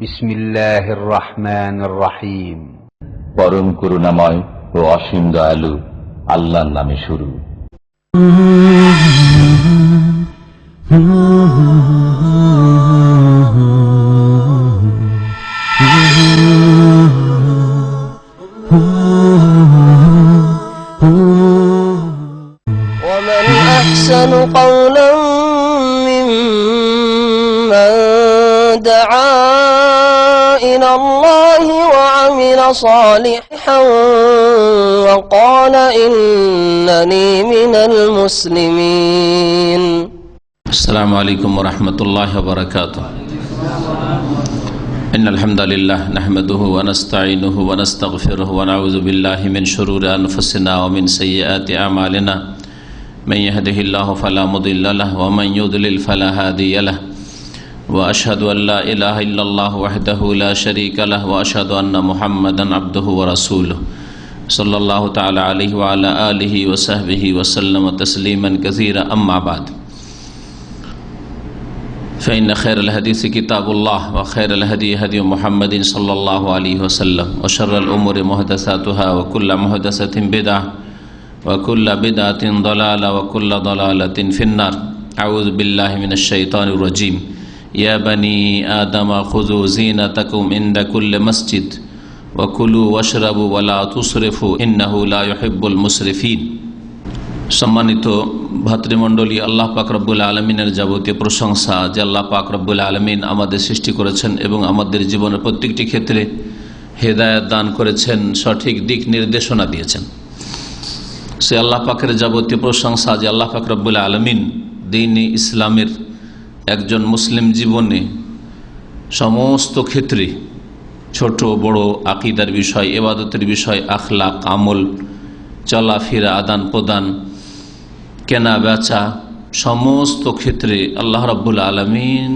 বিসমিল্লাহির রহমানির রহিম। পরম করুণাময় ও অসীম দয়ালু আল্লাহর নামে শুরু। ومن أحسن قولا ممن دعا إلى الله وعمل صالحا وقال إنني من المسلمين. السلام عليكم ورحمة الله وبركاته. إن الحمد لله نحمده ونستعينه ونستغفره ونعوذ بالله من شرور أنفسنا ومن سيئات أعمالنا من يهده الله فلا مضل له ومن يضلل فلا هادي له وأشهد أن لا إله إلا الله وحده لا شريك له وأشهد أن محمدا عبده ورسوله صلى الله تعالى عليه وعلى آله وصحبه وسلم تسليما كثيرا. أما بعد فإن خير الحديث كتاب الله وخير الهدي هدي محمد صلى الله عليه وسلم وشر الأمور محدثاتها وكل محدثة بدعة وكل بدعة ضلالة وكل ضلالة في النار. أعوذ بالله من الشيطان الرجيم. يا بني آدم خذوا زينتكم عند كل مسجد وكلوا واشربوا ولا تسرفوا إنه لا يحب المسرفين. সম্মানিত ভাতৃমণ্ডলী, আল্লাহ পাক রব্বুল আলমিনের যাবতীয় প্রশংসা যে আল্লাহ পাক রব্বুল আলমিন আমাদের সৃষ্টি করেছেন এবং আমাদের জীবনের প্রত্যেকটি ক্ষেত্রে হেদায়েত দান করেছেন, সঠিক দিক নির্দেশনা দিয়েছেন। সে আল্লাহ পাকের যাবতীয় প্রশংসা যে আল্লাহ পাক রব্বুল আলমিন দ্বীন ইসলামের একজন মুসলিম জীবনে সমস্ত ক্ষেত্রে ছোট বড় আকীদার বিষয়, ইবাদতের বিষয়, আখলাক, আমল, চলাফেরা, আদান প্রদান, কেনা বেচা, সমস্ত ক্ষেত্রে আল্লাহ রাব্বুল আলামিন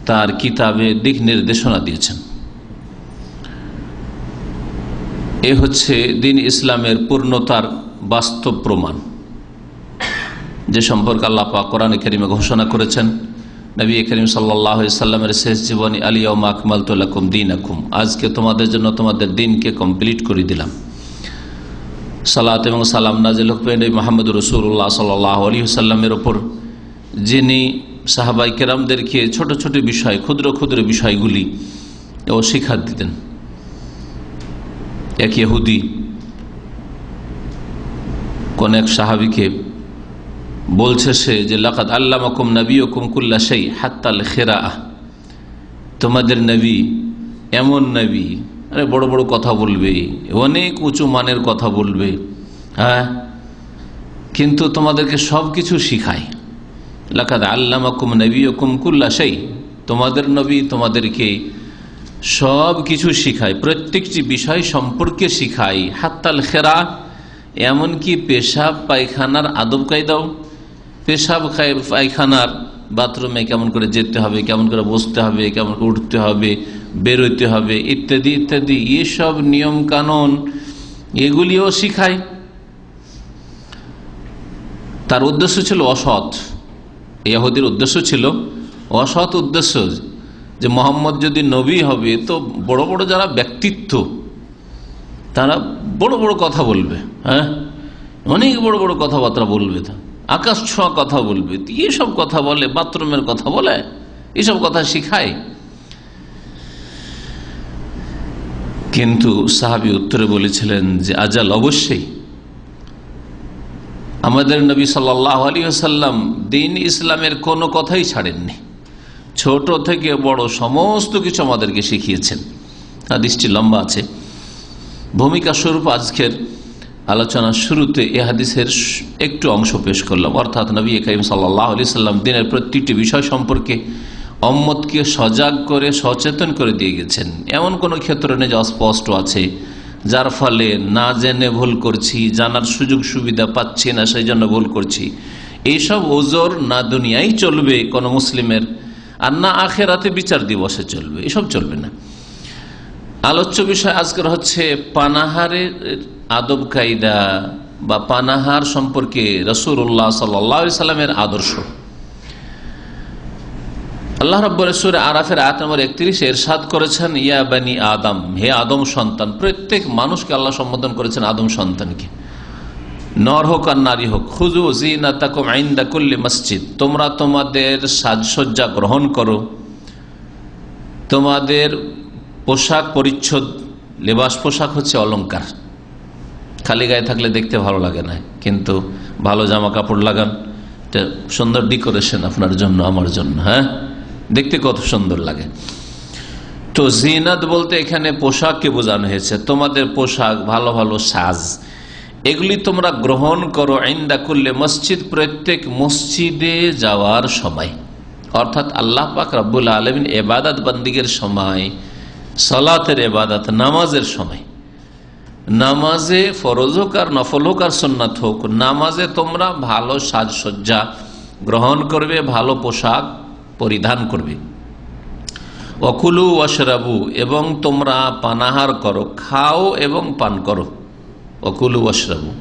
তার কিতাবে দিক নির্দেশনা দিয়েছেন। এ হচ্ছে দ্বীন ইসলামের পূর্ণতার বাস্তব প্রমাণ, যে সম্পর্কে আল্লাহ পাক কোরআনে কারীমে ঘোষণা করেছেন। নবী করিম সাল্লাল্লাহু আলাইহি সাল্লামের শেষ জীবনী, আল ইয়াউমা আকমালতু লাকুম দীনাকুম, আজকে তোমাদের জন্য তোমাদের দিনকে কমপ্লিট করে দিলাম। সালাত এবং সালাম নাজিল হোক নবী মুহাম্মদ রাসূলুল্লাহ সাল্লাল্লাহু আলাইহি ওয়াসাল্লামের ওপর, যিনি সাহাবায়ে কেরামদেরকে ছোট ছোট বিষয়, ক্ষুদ্র ক্ষুদ্র বিষয়গুলি ও শিক্ষা দিতেন। এক ইহুদি কোন এক সাহাবীকে বলছে সে যে লাকাদ আল্লামাকুম নবিয়ুকুম কুল্লা শাই হাত্তাল খিরাআহ, তোমাদের নবী এমন নবী, বড় বড় কথা বলবে, অনেক উঁচু মানের কথা বলবে, হ্যাঁ, কিন্তু তোমাদেরকে সব কিছু শিখায়। লাকাদ আল্লামাকুম নবিয়ুকুম কুল্লা শাই, তোমাদের নবী তোমাদেরকে সব কিছু শিখায়, প্রত্যেকটি বিষয় সম্পর্কে শিখায়। হাত্তাল খেরা, এমনকি পেশাব পায়খানার আদব কায়দাও, পেশাব পায়খানার বাথরুমে কেমন করে যেতে হবে, কেমন করে বসতে হবে, কেমন করে উঠতে হবে, বেরোতে হবে, ইত্যাদি ইত্যাদি, এসব নিয়ম কানুন এগুলিও শিখায়। তার উদ্দেশ্য ছিল অসৎ, ইহুদির উদ্দেশ্য ছিল অসৎ উদ্দেশ্য, যে মোহাম্মদ যদি নবী হবে তো বড় বড় যারা ব্যক্তিত্ব তারা বড় বড় কথা বলবে, হ্যাঁ, অনেক বড় বড় কথাবার্তা বলবে, আকাশ ছোঁয়া কথা বলবে, এসব কথা বলে, বাথরুমের কথা বলে, এসব কথা শিখায়। কিন্তু সাহাবী উত্তরে বলেছিলেন যে আজাল, অবশ্যই আমাদের নবী সাল্লাল্লাহু আলাইহি ওয়াসাল্লাম দ্বীন ইসলামের কোনো কথাই ছাড়েননি, ছোট থেকে বড় সমস্ত কিছু আমাদেরকে শিখিয়েছেন। হাদিসটি লম্বা আছে, ভূমিকা স্বরূপ আজকের আলোচনার শুরুতে এ হাদিসের একটু অংশ পেশ করলাম। অর্থাৎ নবী করিম সাল্লাল্লাহু আলাইহি ওয়াসাল্লাম দ্বীনের প্রত্যেকটি বিষয় সম্পর্কে উম্মতকে সজাগ করে সচেতন করে দিয়ে গেছেন। এমন কোনো ক্ষেত্র নেই যে অস্পষ্ট আছে, যার ফলে না জেনে ভুল করছি, জানার সুযোগ সুবিধা পাচ্ছি না সেই জন্য ভুল করছি, এইসব ওজোর না দুনিয়ায় চলবে কোনো মুসলিমের, আর না আখেরাতে বিচার দিবসে চলবে, এসব চলবে না। আলোচ্য বিষয় আজকের হচ্ছে পানাহারের আদব কায়দা বা পানাহার সম্পর্কে রাসূলুল্লাহ সাল্লাল্লাহু আলাইহি ওয়াসাল্লামের আদর্শ। আল্লাহ রাব্বুল সূরা আরাফের আয়াত নম্বর 31 ইরশাদ করেছেন, ইয়া বানি আদম, হে আদম সন্তান। প্রত্যেক মানুষকে আল্লাহ সম্বোধন করেছেন আদম সন্তানকে, নর হোক আর নারী হোক। খুযু যিনাতাকুম ইনদা কুল্লি মসজিদ, তোমরা তোমাদের সাজসজ্জা গ্রহণ করো, তোমাদের পোশাক পরিচ্ছদ, লেবাস পোশাক হচ্ছে অলংকার। খালি গায়ে থাকলে দেখতে ভালো লাগে না, কিন্তু ভালো জামা কাপড় লাগান, সুন্দর ডেকোরেশন আপনার জন্য, আমার জন্য, হ্যাঁ, দেখতে কত সুন্দর লাগে। তো জিনাত বলতে এখানে পোশাককে বোঝানো হয়েছে। তোমাদের পোশাক, ভালো ভালো সাজ, এগুলি তোমরা গ্রহণ করো ইনদা কুল্লি মসজিদ, প্রত্যেক মসজিদে যাওয়ার সময়, অর্থাৎ আল্লাহ পাক রব্বুল আলামিন ইবাদত বন্দেগীর সময়, সালাতের ইবাদত, নামাজের সময়, নামাজে ফরজ হোক আর নফল হোক আর সুন্নাত হোক, নামাজে তোমরা ভালো সাজসজ্জা গ্রহণ করবে, ভালো পোশাক পরিধান করবে। ওয়াকুলু ওয়াশরাবু, এবং তোমরা পানাহার করো, খাও এবং পান করো। ওয়াকুলু ওয়াশরাবু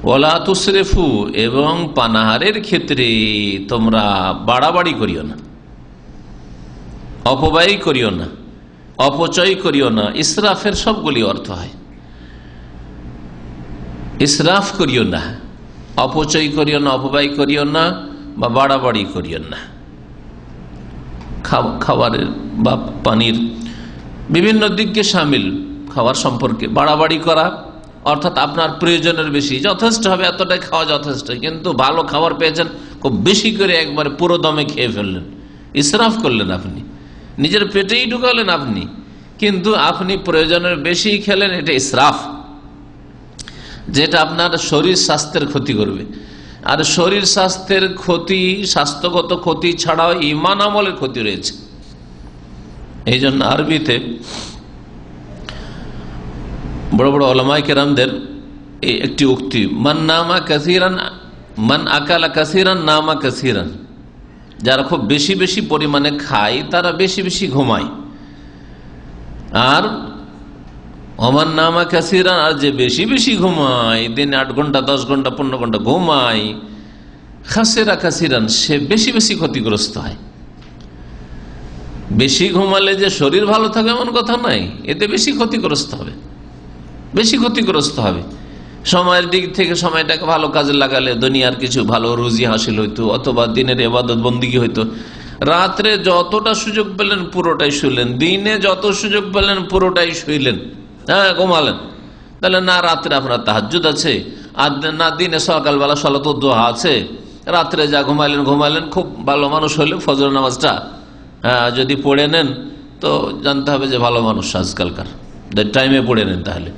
ওয়ালা তুসরিফু, এবং পানাহারের ক্ষেত্রে তোমরা বাড়াবাড়ি করিও না, অপব্যয় করিও না, অপচয় করিও না। ইসরাফের সবগুলি অর্থ হয়, ইসরাফ করিও না, অপচয় করিও না, অপব্যয় করিও না, বা বাড়াবাড়ি করিও না। খাবারের বা পানির বিভিন্ন দিককে সামিল, খাবার সম্পর্কে বাড়াবাড়ি করা অর্থাৎ আপনার প্রয়োজনের বেশি, যথেষ্ট হবে এতটাই খাওয়া যথেষ্ট, কিন্তু ভালো খাবার পেয়েছেন খুব বেশি করে একবারে পুরো দমে খেয়ে ফেললেন, ইসরাফ করলেন, আপনি নিজের পেটেই ঢুকালেন আপনি, কিন্তু আপনি প্রয়োজনের বেশি খেলেন, এটা ইসরাফ, যেটা আপনার শরীর স্বাস্থ্যের ক্ষতি করবে। আর শরীর স্বাস্থ্যের ক্ষতি, স্বাস্থ্যগত ক্ষতি ছাড়াও ঈমান আমলের ক্ষতি রয়েছে। এই জন্য আরবিতে বড় বড় উলামায়ে কেরামদের একটি উক্তি, মান আকালা কাসিরান নামা কাসিরান, যারা খুব বেশি বেশি পরিমাণে খায় তারা বেশি বেশি ঘুমায়, আর ওমান নামা কাসিরান, আর যে বেশি বেশি ঘুমায়, দিনে 8 ঘন্টা 10 ঘন্টা 15 ঘন্টা ঘুমায়, খাসেরা কাসিরান, সে বেশি বেশি ক্ষতিগ্রস্ত হয়। বেশি ঘুমালে যে শরীর ভালো থাকবে এমন কথা নাই, এতে বেশি ক্ষতিগ্রস্ত হবে, বেশি ক্ষতিগ্রস্ত হবে। সময়ের দিক থেকে সময়টাকে ভালো কাজে লাগালে দুনিয়ার কিছু ভালো রুজি হাসিল হইতো, অথবা দিনের ইবাদত বন্দেগী হইতো। রাত্রে যতটা সুযোগ পেলেন পুরোটাই শুইলেন, দিনে যত সুযোগ পেলেন পুরোটাই শুইলেন, হ্যাঁ, ঘুমালেন, তাহলে না রাত্রে আপনার তাহাজ্জুদ আছে, আর না দিনে সকালবেলা সালাতুদ দুহা আছে। রাত্রে যা ঘুমাইলেন, খুব ভালো মানুষ হলে ফজর নামাজটা যদি পড়ে নেন তো জানতে হবে যে ভালো মানুষ আজকালকার, টাইমে পড়ে নেন তাহলে।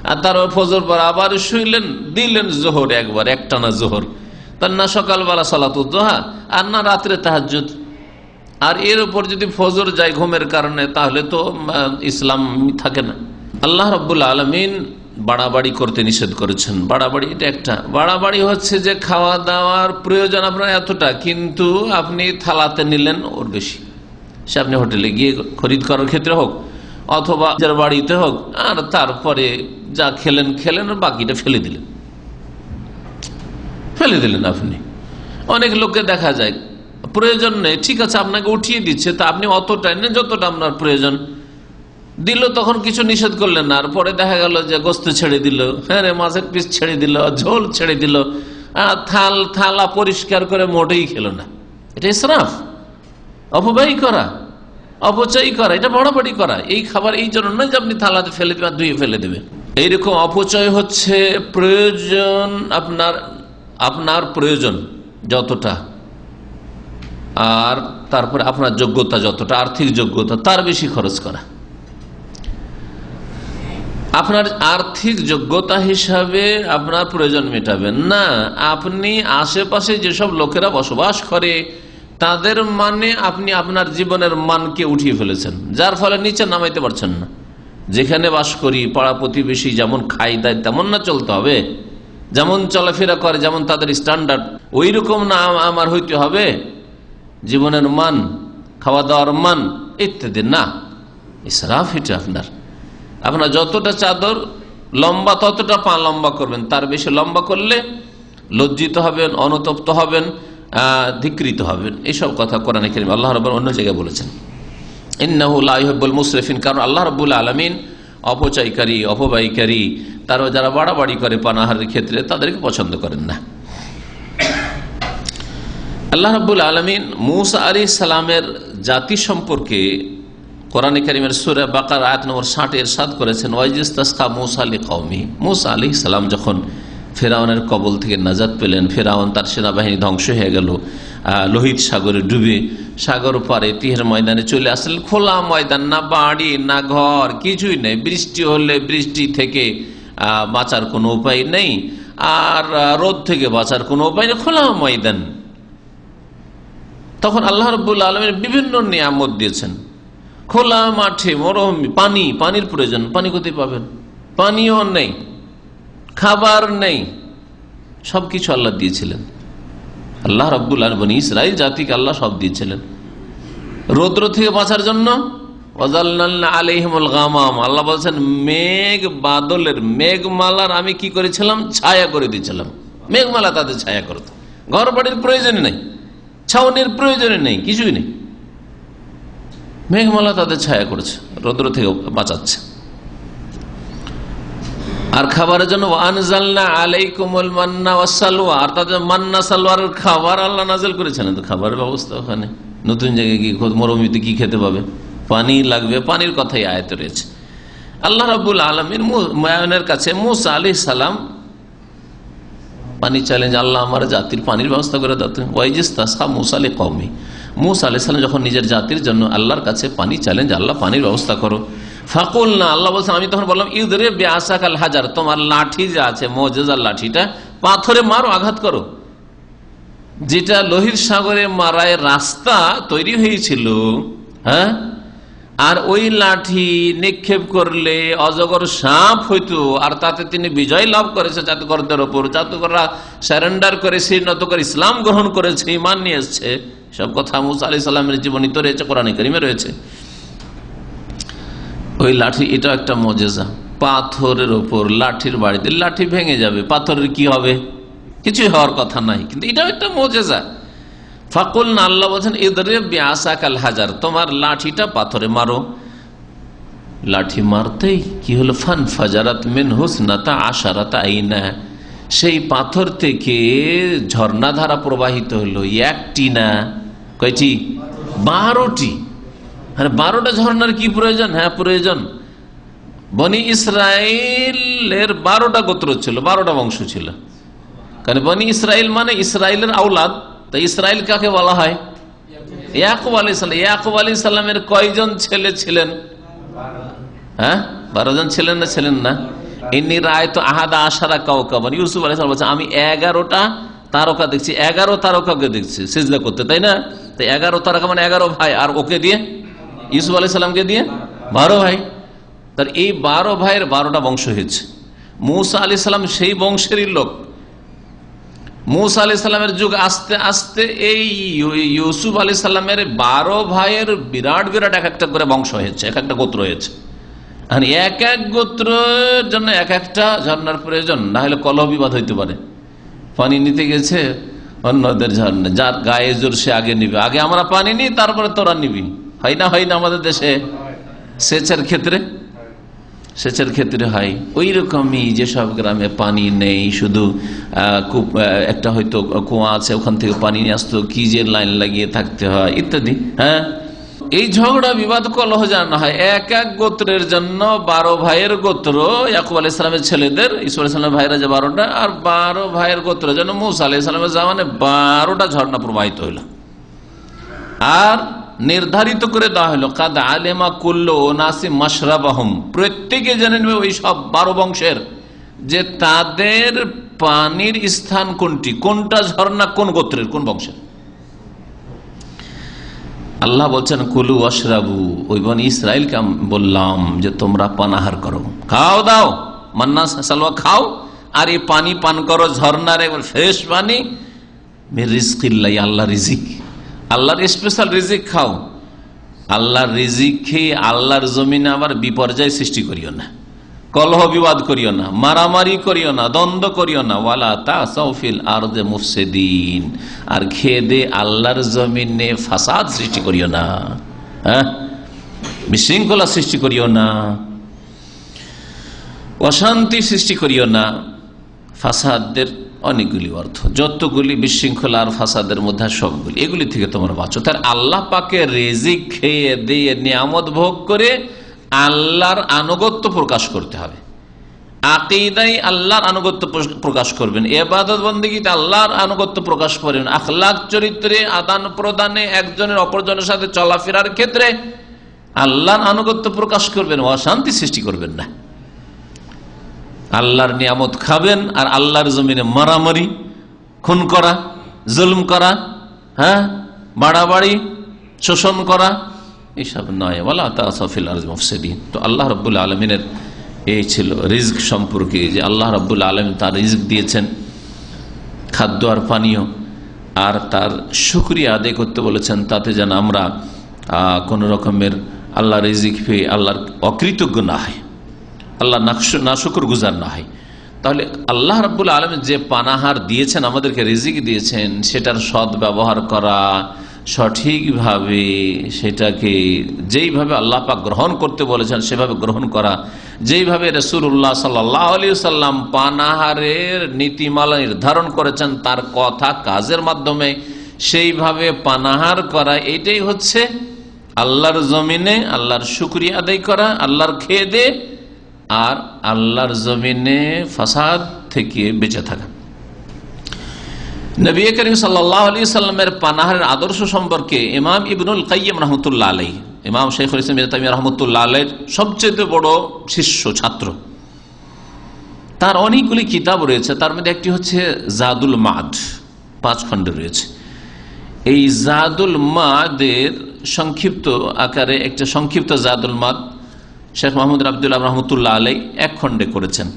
আর তারপর ফজর পর আবার শুইলেন, দিলেন জোহর, একবার একটানা জোহর, তার না সকালবেলা সালাতুদ দুহা আর না রাত্রে তাহাজ্জুদ। আর এর উপর যদি ফজর যায় ঘুমের কারণে, তাহলে তো ইসলাম থাকে না। আল্লাহ রাব্বুল আলামিন বাড়াবাড়ি করতে নিষেধ করেছেন। বাড়াবাড়ি এটা একটা, বাড়াবাড়ি হচ্ছে যে খাওয়া দাওয়ার প্রয়োজন আপনার এতটা, কিন্তু আপনি থালাতে নিলেন ওর বেশি, সে আপনি হোটেলে গিয়ে খরিদ করার ক্ষেত্রে হোক অথবা যার বাড়িতে হোক, আর তারপরে যা খেলেন আর বাকিটা ফেলে দিলেন আপনি। অনেক লোককে দেখা যায় প্রয়োজন নেই, ঠিক আছে আপনাকে উঠিয়ে দিচ্ছে, তা আপনি অতটাই না যতটা আপনার প্রয়োজন দিল, তখন কিছু নিষেধ করলেন না, আর পরে দেখা গেল যে গোস্ত ছেড়ে দিল, হ্যাঁ রে, মাছের পিস ছেড়ে দিল, ঝোল ছেড়ে দিল, থালা পরিষ্কার করে মোটেই খেলো না। এটা ইসরাফ, অপব্যয় করা, অপচয় করা, এটা বাড়াবাড়ি করা। এই খাবার এই জন্য নয় যে আপনি থালাতে ফেলে দেবেন, ধুয়ে ফেলে দেবেন। এইরকম অপচয় হচ্ছে প্রয়োজন, আপনার প্রয়োজন যতটা, আর তারপরে আপনার যোগ্যতা যতটা, আর্থিক যোগ্যতা, তার বেশি খরচ করা। আপনার আর্থিক যোগ্যতা হিসাবে আপনার প্রয়োজন মেটাবেন না, আপনি আশেপাশে যেসব লোকেরা বসবাস করে তাদের মানে আপনি আপনার জীবনের মানকে উঠিয়ে ফেলেছেন, যার ফলে নিচে নামাইতে পারছেন না। যেখানে বাস করি পাড়া প্রতিবেশী যেমন খাই দেয় তেমন না চলতে হবে, যেমন চলাফেরা করে, যেমন তাদের স্ট্যান্ডার্ড ওই রকম না আমার হইতে হবে। জীবনের মান, খাওয়া দাওয়ার মান ইত্যাদি না, ইসরাফ। এটা আপনার যতটা চাদর লম্বা ততটা পা লম্বা করবেন, তার বেশি লম্বা করলে লজ্জিত হবেন, অনুতপ্ত হবেন, ধিক্কৃত হবেন। এইসব কথা কোরআনে কারীমে আল্লাহ রাব্বুল অন্য জায়গায় বলেছেন, ইন্নাহু লা ইউহিব্বুল মুসরিফিন। কারণ আল্লাহ রাব্বুল আলামিন অপচয়কারী, অপব্যয়কারী, তারা যারা বাড়াবাড়ি করে পানাহারের ক্ষেত্রে তাদেরকে পছন্দ করেন না। আল্লাহ রাব্বুল আলামিন মূসা আলাইহিস সালামের জাতি সম্পর্কে কোরআনে কারীমের সূরা বাকারা আয়াত নম্বর 60 ইরশাদ করেছেন, ওয়াইজিস্তাসকা মূসা লিকওমি। মূসা আলাইহিস সালাম যখন ফেরাউনের কবল থেকে নাজাত পেলেন, ফেরাউন তার সেনাবাহিনী ধ্বংস হয়ে গেল, লোহিত সাগরে ডুবে সাগর পারে তিহের ময়দানে চলে আসলেন। খোলা ময়দান, না বাড়ি না ঘর, কিছুই নেই। বৃষ্টি হলে বৃষ্টি থেকে বাঁচার কোনো উপায় নেই, আর রোদ থেকে বাঁচার কোনো উপায় নেই, খোলা ময়দান। তখন আল্লাহ রাব্বুল আলামিন বিভিন্ন নিয়ামত দিয়েছেন। খোলা মাঠে মরুভূমি, পানির প্রয়োজন, পানি কোথায় পাবেন? পানিও নেই, খাবার নেই, সবকিছু আল্লাহ দিয়েছিলেন। আল্লাহ রাব্বুল আলামিন বনি ইসরাইল জাতিকে আল্লাহ সব দিয়েছিলেন। রৌদ্র থেকে বাঁচার জন্য ওয়াজাল্লালনা আলাইহিমুল গামাম, আল্লাহ বলছেন মেঘ বাদলের, মেঘমালার আমি কি করেছিলাম? ছায়া করে দিয়েছিলাম। মেঘমালা তাদের ছায়া করত, ঘর বাড়ির প্রয়োজন নেই, ছাউনির প্রয়োজন নেই, কিছুই নেই। মেঘমালা তাদের ছায়া করেছে, রৌদ্র থেকে বাঁচাচ্ছে। আর খাবারের জন্য আনজালনা আলাইকুমুল মান্না ওয়াসসালওয়া, আর তাদের মান্না সালওয়ার খাবার আল্লাহ নাযিল করেছেন। তো খাবারের ব্যবস্থা ওখানে, নতুন জায়গায় কি মরুভূমিতে কি খেতে পাবে? পানি লাগবে, পানির কথাই আয়াতে রয়েছে। আল্লাহ রাব্বুল আলামিন মুসার কাছে মূসা আলাইহিস সালাম পানি চ্যালেঞ্জ, আল্লাহ আমার জাতির পানির ব্যবস্থা করে দাও। ওয়াইজিস্তাসকা মূসা লিকওমি, মূসা আলাইহিস সালাম যখন নিজের জাতির জন্য আল্লাহর কাছে পানি চ্যালেঞ্জ, আল্লাহ পানির ব্যবস্থা করো। ফাকুল না, আল্লাহ বলছেন আমি তখন বললাম ইউদরিব বিআসাকাল হাজার, তোমার লাঠি যে আছে মুজিজার লাঠিটা পাথরে মারো, আঘাত করো। যেটা লোহিত সাগরে মারায় রাস্তা তৈরি হয়েছিল, হ্যাঁ, আর ওই লাঠি নিক্ষেপ করলে অজগর সাপ হইতো, আর তাতে তিনি বিজয় লাভ করেছে জাদুকরদের ওপর। জাদুকররা সারেন্ডার করে, নত করে ইসলাম গ্রহণ করেছে, ঈমান নিয়ে এসছে। সব কথা মূসা আলাইহিস সালামের জীবনীত রয়েছে, কোরআনে কারীমে রয়েছে। ওই লাঠি, এটা একটা মুজিজা। পাথরের ওপর লাঠির বাড়িতে লাঠি ভেঙে যাবে, পাথরের কি হবে? কিছুই হওয়ার কথা নাই, কিন্তু এটাও একটা মুজিজা। ফাকুল না, আল্লাহ বলছেন ইদরিব বিআসাকাল হাজার, তোমার লাঠিটা পাথরে মারো। লাঠি মারতেই কি হলো? ফান ফাজারাত মিন হুসনাতা আশারাতা আইনা, সেই পাথর থেকে ঝর্ণা ধারা প্রবাহিত হলো। একটি না, কয়টি? 12টি। আরে 12টা ঝর্ণার কি প্রয়োজন? হ্যাঁ প্রয়োজন। বনি ইসরায়েলের 12টা গোত্র ছিল, 12টা বংশ ছিল। কারণ বনি ইসরায়েল মানে ইসরায়েলের আওলাদ। তাই ইসরায়েল কাকে বলা হয়? ইয়াকুব আলাইহিস সালাম। ইয়াকুব আলাইহিস সালামের কয়জন ছেলে ছিলেন? হ্যাঁ 12 জন ছিলেন না? ছিলেন না? ইন্নী রাআইতু আহাদা আশারা কাওকাবান, ইউসুফ আলাইহিস সালাম বলছেন আমি 11টা তারকা দেখছি, 11 তারকাকে দেখছি সিজদা করতে, তাই না? তাই 11 তারকা মানে 11 ভাই, আর ওকে দিয়ে ইউসুফ আলাইহিস সালামকে দিয়ে 12 ভাই। তার এই 12 ভাইয়ের 12টা বংশ হয়েছে। মূসা আলাইহিস সালাম সেই বংশেরই লোক। মূসা আলাইহিস সালামের যুগ আস্তে আস্তে এই ইউসুফ আলাইহিস সালামের 12 ভাইয়ের বিরাট বিরাট এক একটা করে বংশ হয়েছে, এক একটা গোত্র হয়েছে। আর এক এক গোত্রের জন্য এক একটা ঝর্ণার প্রয়োজন, না হলে কলহ বিবাদ হইতে পারে। পানি নিতে গেছে অন্যদের ঝর্ণা, যার গায়ে জোর সে আগে নিবে, আগে আমরা পানি নিই তারপরে তোরা নিবি। হয় না? হয় না? আমাদের দেশে সেচের ক্ষেত্রে হয় ওই রকমই। যেসব গ্রামে পানি নেই, শুধু একটা হয়তো কুয়া আছে, ওখান থেকে পানি নিয়ে আসতো, কি যে লাইন লাগিয়ে থাকতে হয় ইত্যাদি। হ্যাঁ, এই ঝগড়া বিবাদ কলহ জানা হয়। এক এক গোত্রের জন্য 12 ভাইয়ের গোত্র, ইয়াকুব আলাইহিস সালামের ছেলেদের, ইসমাঈল আলাইহিস সালামের ভাইরা যে 12টা, আর 12 ভাইয়ের গোত্রের জন্য মূসা আলাইহিস সালামের জামানে 12টা ঝর্ণা প্রবাহিত হইল। আর নির্ধারিত করে দেওয়া হলো কাদ আলেমা কুল্লু উনাসি মাশরাবাহুম, প্রত্যেকে জেনে নেবে ওই সব 12 বংশের যে তাদের পানির স্থান কোনটি, কোনটা ঝর্ণা কোন গোত্রের, কোন বংশের। আল্লাহ বলছেন কুলু ওয়াশরাবু, ওই বনি ইসরাইলকে বললাম যে তোমরা পানাহার করো, খাও দাও, মান্না সালওয়া খাও, আর এই পানি পান করো, ঝর্ণার একবার ফ্রেশ পানি, মির রিজকিল্লাহ, আল্লাহর রিজিক, আল্লাহর স্পেশাল রিজিক খাও। আল্লাহর রিজিক খেয়ে আল্লাহর জমিনে আবার বিপর্যয় সৃষ্টি করিও না। কলহ বিবাদ করিও না, মারামারি করিও না, দ্বন্দ্ব করিও না। ওয়ালা তাসাউ ফিল আরদে মুফসিদিন, আর খেয়ে দে আল্লাহর জমিনে ফাসাদ সৃষ্টি করিও না, বিশৃঙ্খলা সৃষ্টি করিও না, অশান্তি সৃষ্টি করিও না। ফাসাদের অনেকগুলি অর্থ, যতগুলি বিশৃঙ্খলা আর ফাসাদের মধ্যে সবগুলি, এগুলি থেকে তোমরা বাঁচো। তার আল্লাহ পাকে রিজিক খেয়ে দিয়ে নিয়ামত ভোগ করে আল্লাহর আনুগত্য প্রকাশ করতে হবে। আকীদায় আল্লাহর আনুগত্য প্রকাশ করবেন, ইবাদত বন্দেগীতে আল্লাহর আনুগত্য প্রকাশ করবেন, আখলাক চরিত্রে আদান প্রদানে একজনের অপরজনের সাথে চলাফেরার ক্ষেত্রে আল্লাহর আনুগত্য প্রকাশ করবেন, অশান্তি সৃষ্টি করবেন না। আল্লাহর নিয়ামত খাবেন আর আল্লাহর জমিনে মারামারি, খুন করা, জুলুম করা, বাড়াবাড়ি, শোষণ করা, এইসব নয়। ওয়ালা তাসাউ ফিল আরদি মুফসিদিন। তো আল্লাহ রাব্বুল আলামিনের এই ছিল রিজক সম্পর্কে, যে আল্লাহ রাব্বুল আলামিন তার রিজক দিয়েছেন খাদ্য আর পানীয়, আর তার শুকরিয়া আদায় করতে বলেছেন, তাতে যেন আমরা কোন রকমের আল্লাহ রিজিক পেয়ে আল্লাহর অকৃতজ্ঞ না হয়, আল্লাহ নাশুকর গুজার না হয়। তাহলে আল্লাহ রাব্বুল আলামিন যে পানাহার দিয়েছেন, আমাদেরকে রিজিক দিয়েছেন, সেটার সৎ ব্যবহার করা, সঠিকভাবে সেটাকে যেইভাবে আল্লাহ পাক গ্রহণ করতে বলেছেন সেভাবে গ্রহণ করা, যেইভাবে রাসূলুল্লাহ সাল্লাল্লাহু আলাইহি ওয়াসাল্লাম পানাহারের নীতিমালা নির্ধারণ করেছেন তার কথা কাজের মাধ্যমে সেইভাবে পানাহার করা, এটাই হচ্ছে আল্লাহর জমিনে আল্লাহর শুকরিয়া আদায় করা, আল্লাহর খেয়ে দে আর আল্লাহর জমিনে ফাসাদ থেকে বেঁচে থাকা। নবী করিম সাল্লাল্লাহু আলাইহি সাল্লামের পানাহারের আদর্শ সম্পর্কে ইমাম ইবনুল কাইয়িম রাহমাতুল্লাহ আলাইহি, ইমাম শাইখুল ইসলাম ইবনে তাইমিয়া রাহমাতুল্লাহ আলাইহির সবচেয়ে বড় শিষ্য ছাত্র, তার অনেকগুলি কিতাব রয়েছে। তার মধ্যে একটি হচ্ছে জাদুল মাদ, 5 খণ্ডে রয়েছে। এই জাদুল মাদের সংক্ষিপ্ত আকারে একটা সংক্ষিপ্ত জাদুল মাদ শেখ মাহমুদ আব্দুল্লাহ রহমতুল্লাহ আলাইহি 1 খণ্ডে করেছেন।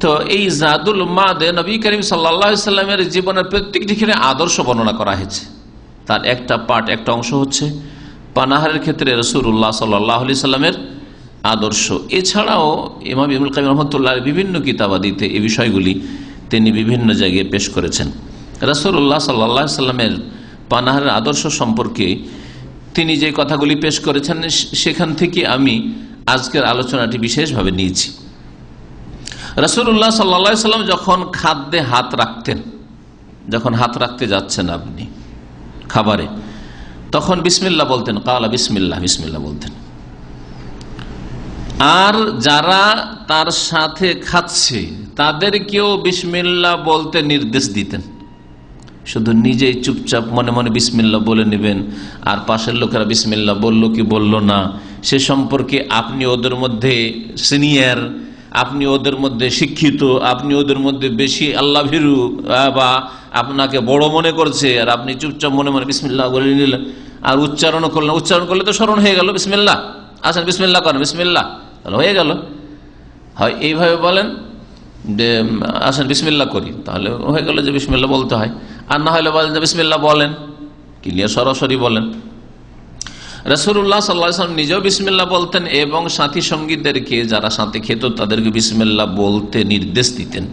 তো এই জাদুল মাদে নবী করিম সাল্লাল্লাহু আলাইহি সাল্লামের জীবনের প্রত্যেকটি ক্ষেত্রে আদর্শ বর্ণনা করা হয়েছে। তার একটা পার্ট, একটা অংশ হচ্ছে পানাহারের ক্ষেত্রে রাসূলুল্লাহ সাল্লাল্লাহু আলাইহি সাল্লামের আদর্শ। এছাড়াও ইমাম ইবনুল কাইয়িম রাহমাতুল্লাহ বিভিন্ন কিতাবাদিতে এই বিষয়গুলি তিনি বিভিন্ন জায়গায় পেশ করেছেন। রাসূলুল্লাহ সাল্লাল্লাহু আলাইহি সাল্লামের পানাহারের আদর্শ সম্পর্কে তিনি যে কথাগুলি পেশ করেছেন সেখান থেকে আমি আজকের আলোচনাটি বিশেষভাবে নিয়েছি। রাসূলুল্লাহ সাল্লাল্লাহু আলাইহি সাল্লাম যখন খাদ্যে হাত রাখতেন, যখন হাত রাখতে যাচ্ছেন আপনি খাবারে, তখন বিসমিল্লাহ বলতেন, কালা বিসমিল্লাহ, বিসমিল্লাহ বলতেন। আর যারা তার সাথে খাচ্ছে তাদেরকেও বিসমিল্লাহ বলতে নির্দেশ দিতেন। শুধু নিজেই চুপচাপ মনে মনে বিসমিল্লাহ বলে নেবেন, আর পাশের লোকেরা বিসমিল্লাহ বলল কি বলল না সে সম্পর্কে আপনি ওদের মধ্যে সিনিয়র, আপনি ওদের মধ্যে শিক্ষিত, আপনি ওদের মধ্যে বেশি আল্লাহ ভীরু বা আপনাকে বড় মনে করছে, আর আপনি চুপচাপ মনে মনে বিসমিল্লাহ বলে নিলেন আর উচ্চারণ করলেন। উচ্চারণ করলে তো স্মরণ হয়ে গেল বিসমিল্লাহ, আসেন বিসমিল্লাহ করেন, বিসমিল্লাহ তাহলে হয়ে গেল। হয় এইভাবে বলেন যে আসেন বিসমিল্লাহ করি, তাহলে হয়ে গেল যে বিসমিল্লাহ বলতে হয়। আর না হলে বলেন যে বিসমিল্লাহ বলেন, ক্লিয়ার সরাসরি বলেন। রাসূলুল্লাহ সাল্লাল্লাহু আলাইহি ওয়াসাল্লাম নিজেও বিসমিল্লাহ বলতেন এবং সাথী সঙ্গীদেরকে যারা সাথে খেত তাদেরকে বিসমিল্লাহ বলতে নির্দেশ দিতেন।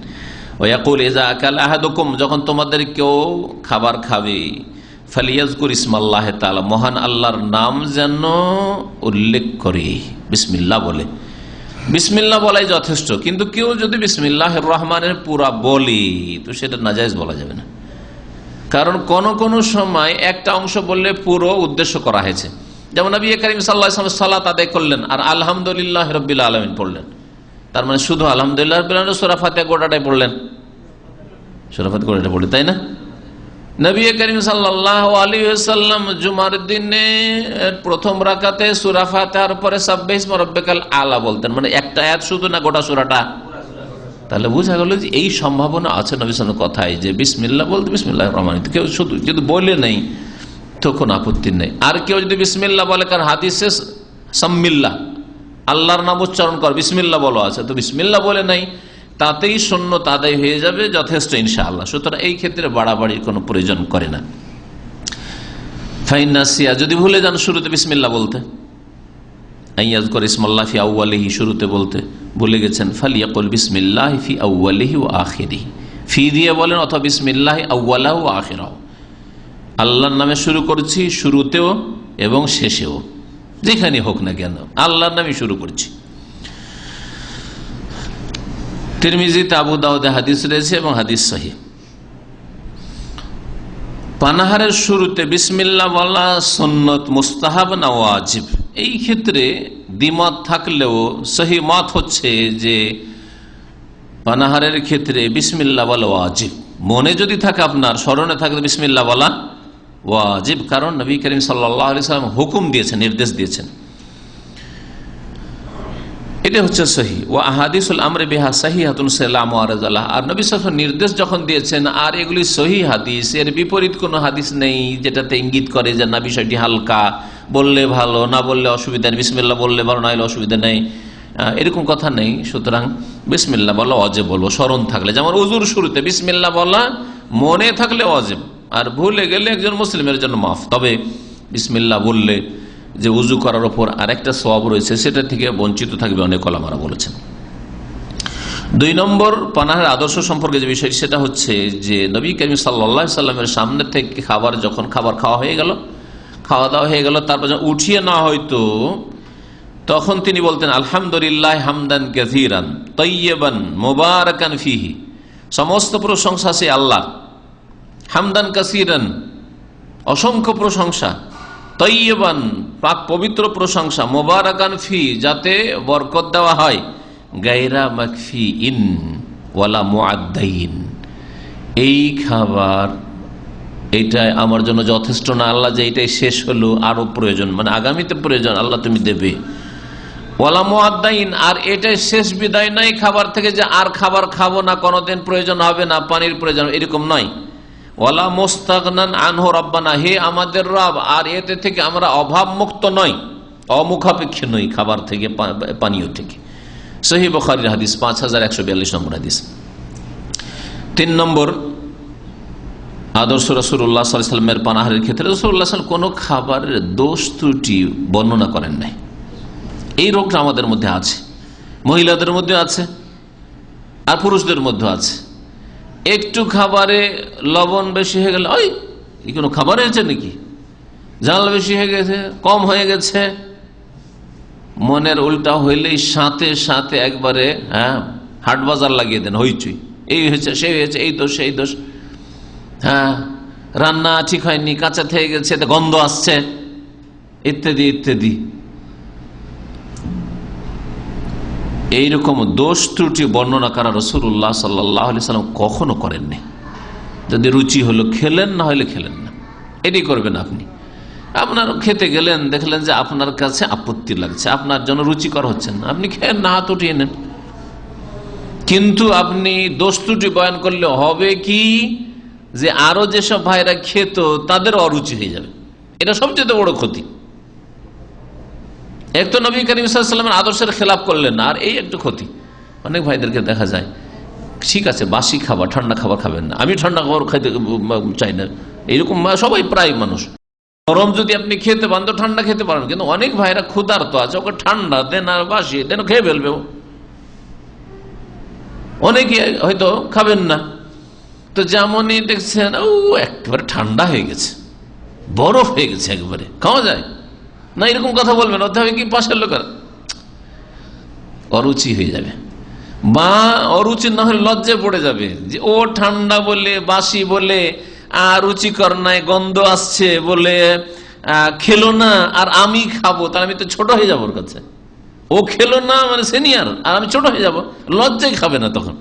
ওয়াকুল ইযা আকালা আহাদুকুম, যখন তোমাদের কেউ খাবার খাবে, ফালিয়াজকুর ইসমাল্লাহি তাআলা, মহান আল্লাহর নাম যেন উল্লেখ করে, বিসমিল্লাহ বলে। বিসমিল্লাহ বলাই যথেষ্ট, কিন্তু কেউ যদি বিসমিল্লাহির রহমানের পুরা বলে তো সেটা নাজায়েজ বলা যাবে না, কারণ কোন সময় একটা অংশ বললে পুরো উদ্দেশ্য করা হয়েছে। যেমন নবী করিম সাল্লাল্লাহু আলাইহি ওয়াসাল্লাম সালাত আদায় করলেন আর আলহামদুলিল্লাহ রাব্বিল আলামিন পড়লেন, তার মানে শুধু আলহামদুলিল্লাহ রাব্বিল আলামিন সূরা ফাতিহা গোটাটাই পড়লেন, সূরা ফাতিহা গোটাটাই পড়লেন, তাই না? নবী করিম সাল্লাল্লাহু আলাইহি ওয়াসাল্লাম জুমার দিনে প্রথম রাকাতে সূরা ফাতিহার পরে সাব্বিহ ইসমা রাব্বিকাল আলা বলতেন, মানে একটা আয়াত শুধু না, গোটা সূরাটা। তাহলে বোঝা গেল যে এই সম্ভাবনা আছে নবী সাল্লাল্লাহু আলাইহি ওয়াসাল্লামের কথায় যে বিসমিল্লাহ বলতে বিসমিল্লাহির রহমানির রহিম, কেউ শুধু যদি বলে নেই তো কোনো আপত্তি নেই। আর কেউ যদি বিসমিল্লাহ বলে, কারণ হাদিসে সাম্মিল্লাহ, আল্লাহর নাম উচ্চারণ কর, বিসমিল্লাহ বলা আছে, তো বিসমিল্লাহ বলে নাই তাতেই সুন্নত আদায় হয়ে যাবে, যথেষ্ট ইনশাআল্লাহ। সুতরাং এই ক্ষেত্রে বাড়াবাড়ির কোনো প্রয়োজন করে না। ফাইন নাসিয়া, যদি ভুলে যান শুরুতে বিসমিল্লাহ বলতে, আইয়াজকুর ইসমাল্লাহ ফি আউয়ালিহি, শুরুতে বলতে, ভুলে গেছেন, ফালিয়াকুল বিসমিল্লাহ ফি আউয়ালিহি ওয়া আখিরিহি, ফি দিয়ে বলেন অথবা বিসমিল্লাহ আউয়ালাহু ওয়া আখিরাহু, আল্লাহর নামে শুরু করছি শুরুতেও এবং শেষেও, যেখানে হোক না কেন আল্লাহর নামে শুরু করছি। তিরমিজিতে, আবু দাউদে হাদিস রয়েছে এবং হাদিস সহিহ। পানাহারের শুরুতে বিসমিল্লাহ বলা সুন্নত, মুস্তাহাব না ওয়াজিব, এই ক্ষেত্রে দ্বিমত থাকলেও সহি মত হচ্ছে যে পানাহারের ক্ষেত্রে বিসমিল্লাহ বলা ওয়াজিব। মনে যদি থাকে, আপনার স্মরণে থাকে বিসমিল্লাহ বলা ওয়াজিব, কারণ নবী করিম সাল্লাল্লাহু আলাইহি ওয়াসাল্লাম হুকুম দিয়েছেন, নির্দেশ দিয়েছেন। এটা হচ্ছে সহি। ওয়া আহাদিসুল আমরি বিহা সাহিহাতুন লা মুআরাজ আলাহ, আর নবী সাল্লাল্লাহু আলাইহি ওয়াসাল্লাম নির্দেশ যখন দিয়েছেন আর এগুলি সহি হাদিস, এর বিপরীত কোনো হাদিস নেই যেটাতে ইঙ্গিত করে যে না বিষয়টি হালকা, বললে ভালো, না বললে অসুবিধা নেই, বিসমিল্লাহ বললে ভালো, না হলে অসুবিধা নেই, এরকম কথা নেই। সুতরাং বিসমিল্লাহ বলা ওয়াজিব বলবো স্মরণ থাকলে, যেমন ওযুর শুরুতে বিসমিল্লাহ বলা মনে থাকলে ওয়াজিব, আর ভুলে গেলে একজন মুসলিমের জন্য মাফ। তবে বিসমিল্লাহ বললে যে উজু করার ওপর আরেকটা সওয়াব রয়েছে, সেটা থেকে বঞ্চিত থাকবে অনেক ওলামারা বলেছেন। 2 নম্বর পানাহারের আদর্শ সম্পর্কে যে বিষয়, সেটা হচ্ছে যে নবী করিম সাল্লাল্লাহু আলাইহি সাল্লামের সামনে থেকে খাবার, যখন খাবার খাওয়া হয়ে গেল, খাওয়া দাওয়া হয়ে গেল, তারপর যখন উঠিয়ে না হয়তো, তখন তিনি বলতেন আলহামদুলিল্লাহ হামদান কাসীরান তাইয়্যিবান মুবারাকান ফীহি, সমস্ত প্রশংসা সে আল্লাহ, হামদান কাসীরান অসংখ্য প্রশংসা, তাইয়্যিবান পাক পবিত্র প্রশংসা, মুবারাকান ফি যাতে বরকত দেওয়া হয়, গায়রা মাকফিইন ওয়ালা মুআদ্দাইন, এই খাবার এইটাই আমার জন্য যথেষ্ট না আল্লাহ, যে এইটাই শেষ হলো, আরো প্রয়োজন, মানে আগামীতে প্রয়োজন আল্লাহ তুমি দেবে, ওয়ালা মুআদ্দাইন, আর এটাই শেষ বিদায় নাই খাবার থেকে যে আর খাবার খাবো না, কোনোদিন প্রয়োজন হবে না, পানির প্রয়োজন, এরকম নয়। ওয়ালা মুস্তাগনান আনহু রাব্বানা, হে আমাদের রব, আর এতে থেকে আমরা অভাব মুক্ত নই, অমুখাপেক্ষী নই খাবার থেকে, পানীয় থেকে। সহিহ বুখারীর হাদিস 5142 নম্বর হাদিস। 3 নম্বর আদর্শ রাসূলুল্লাহ সাল্লাল্লাহু আলাইহি ওয়াসাল্লামের পানাহারের ক্ষেত্রে, রাসূলুল্লাহ সাল্লাল্লাহু আলাইহি ওয়াসাল্লাম কোনো খাবারের দোষ ত্রুটি বর্ণনা করেন নাই। এই রোগটা আমাদের মধ্যে আছে, মহিলাদের মধ্যে আছে আর পুরুষদের মধ্যে আছে। একটু খাবারে লবণ বেশি হয়ে গেলে, ওই কোনো খাবার হয়েছে নাকি, ঝাল বেশি হয়ে গেছে, কম হয়ে গেছে, মনের উল্টা হইলেই সাথে সাথে একবারে হাট বাজার লাগিয়ে দেন, হইচই, এই হয়েছে, সেই হয়েছে, এই দোষ, এই দোষ, রান্না ঠিক হয়নি, কাঁচা থেকে গেছে, গন্ধ আসছে, ইত্যাদি ইত্যাদি। এইরকম দোষ ত্রুটি বর্ণনা করা রাসূলুল্লাহ সাল্লাল্লাহু আলাইহি ওয়াসাল্লাম কখনো করেননি। যদি রুচি হলো খেলেন, না হলে খেলেন না, এটি করবেন আপনি। আপনার খেতে গেলেন, দেখলেন যে আপনার কাছে আপত্তি লাগছে, আপনার জন্য রুচিকর হচ্ছে না, আপনি খেয়েন না, হাত উঠিয়ে নেন। কিন্তু আপনি দোষ ত্রুটি বয়ান করলে হবে কি যে আরো যেসব ভাইরা খেত তাদের অরুচি হয়ে যাবে, এটা সবচেয়ে বড় ক্ষতি। এক তো নবী করিম সাল্লাল্লাহু আলাইহি ওয়াসাল্লামের আদর্শের খেলাপ করলেন না, আর এই একটু ক্ষতি। অনেক ভাইদেরকে দেখা যায়, ঠিক আছে বাসি খাবার, ঠান্ডা খাবার খাবেন না, আমি ঠান্ডা খাবার খাইতে চাই না, এইরকম সবাই প্রায় মানুষ। গরম যদি আপনি খেতে পান তো ঠান্ডা খেতে পারেন, কিন্তু অনেক ভাইরা ক্ষুধার্ত আছে, ওকে ঠান্ডা দেন আর বাসি দেন, খেয়ে ফেলবে। অনেকে হয়তো খাবেন না, তো যেমনই দেখছেন ও একেবারে ঠান্ডা হয়ে গেছে, বরফ হয়ে গেছে, একবারে খাওয়া যায় না, এরকম কথা বলবেন, ওতে হবে কি পাশের লোকের অরুচি হয়ে যাবে, বা অরুচি না হলে লজ্জায় পড়ে যাবে যে ও ঠান্ডা বলে, বাসি বলে, আর রুচিকর নাই, গন্ধ আসছে বলে খেলো না, আর আমি খাবো, তাহলে আমি তো ছোট হয়ে যাবো ওর কাছে। ও খেলো না মানে সিনিয়র, আর আমি ছোট হয়ে যাব, লজ্জায় খাবে না, তখন